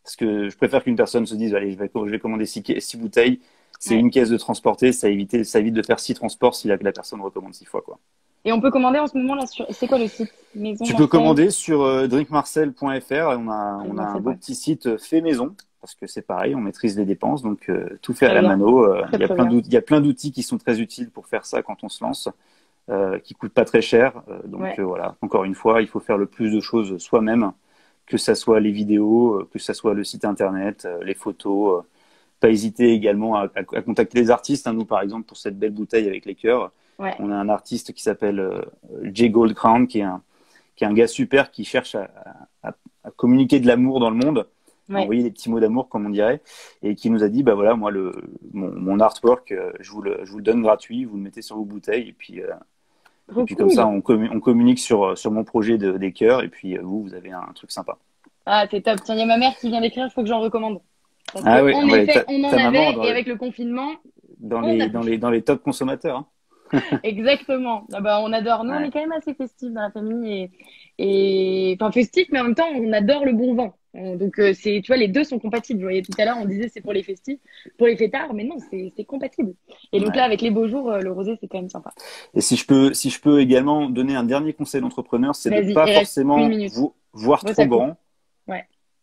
Parce que je préfère qu'une personne se dise, allez, je vais commander 6 bouteilles, c'est une caisse de transporter, ça évite de faire 6 transports si la personne recommande 6 fois, quoi. Et on peut commander en ce moment là c'est quoi le site? Maison Tu Marcel. peux commander sur drinkmarcel.fr. On a un beau petit site fait maison. Parce que c'est pareil, on maîtrise les dépenses, donc tout fait à la mano. Il y a plein d'outils qui sont très utiles pour faire ça quand on se lance, qui coûtent pas très cher. Voilà, encore une fois, il faut faire le plus de choses soi-même, que ça soit les vidéos, que ça soit le site internet, les photos. Pas hésiter également à contacter les artistes. Nous, par exemple, pour cette belle bouteille avec les cœurs, on a un artiste qui s'appelle Jay Goldcrown, qui est un gars super qui cherche à communiquer de l'amour dans le monde. Envoyer des petits mots d'amour, comme on dirait, et qui nous a dit, bah voilà, moi mon artwork, je vous le donne gratuit, vous le mettez sur vos bouteilles, et puis comme ça on communique sur mon projet des cœurs, et puis vous avez un truc sympa. Ah, c'est top. Tiens, il y a ma mère qui vient d'écrire, il faut que j'en recommande. Parce oui, en effet, on en avait, et avec le confinement, dans les top consommateurs. Hein. Exactement. Ah bah, on adore. Nous, on est quand même assez festifs dans la famille et enfin festifs, mais en même temps, on adore le bon vin. Donc, tu vois, les deux sont compatibles. Vous voyez, tout à l'heure, on disait c'est pour les festifs, pour les fêtards, mais non, c'est compatible. Et donc là, avec les beaux jours, le rosé, c'est quand même sympa. Et si je peux également donner un dernier conseil d'entrepreneur, c'est de ne pas forcément voir trop grand.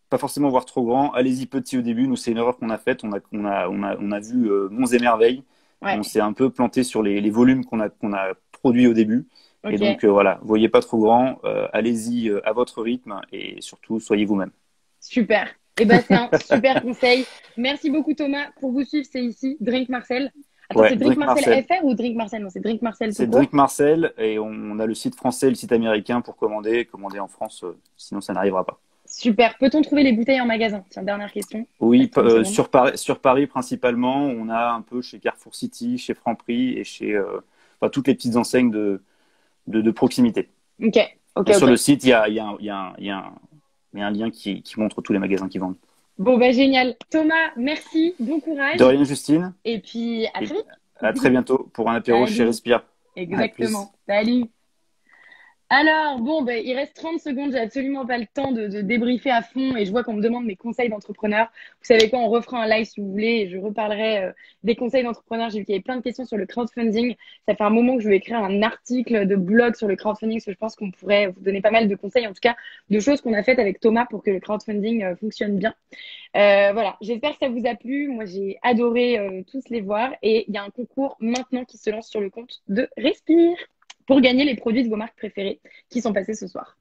Pas forcément voir trop grand. Allez-y petit au début. Nous, c'est une erreur qu'on a faite. On a vu monts et merveilles. On s'est un peu planté sur les volumes qu'on a produits au début. Et donc, voilà, voyez pas trop grand. Allez-y à votre rythme et surtout, soyez vous-même. Super. Et ben c'est un super conseil. Merci beaucoup Thomas. Pour vous suivre, c'est ici Drink Marcel. Attends, c'est Drink Marcel FR ou Drink Marcel? Non, c'est Drink Marcel. C'est Drink Marcel et on a le site français et le site américain pour commander en France. Sinon, ça n'arrivera pas. Super. Peut-on trouver les bouteilles en magasin? Tiens, dernière question. Oui, sur Paris principalement. On a un peu chez Carrefour City, chez Franprix et chez toutes les petites enseignes de proximité. Ok. Sur le site, il y a un lien qui montre tous les magasins qui vendent. Bon, bah, génial. Thomas, merci. Bon courage. De rien, Justine. Et puis, à très vite. À très bientôt pour un apéro chez Salut. Respire. Exactement. Salut. Alors, bon, ben, il reste 30 secondes. J'ai absolument pas le temps de débriefer à fond et je vois qu'on me demande mes conseils d'entrepreneur. Vous savez quoi, on refera un live si vous voulez et je reparlerai des conseils d'entrepreneur. J'ai vu qu'il y avait plein de questions sur le crowdfunding. Ça fait un moment que je vais écrire un article de blog sur le crowdfunding parce que je pense qu'on pourrait vous donner pas mal de conseils, en tout cas, de choses qu'on a faites avec Thomas pour que le crowdfunding fonctionne bien. Voilà, j'espère que ça vous a plu. Moi, j'ai adoré tous les voir et il y a un concours maintenant qui se lance sur le compte de Respire pour gagner les produits de vos marques préférées qui sont passés ce soir.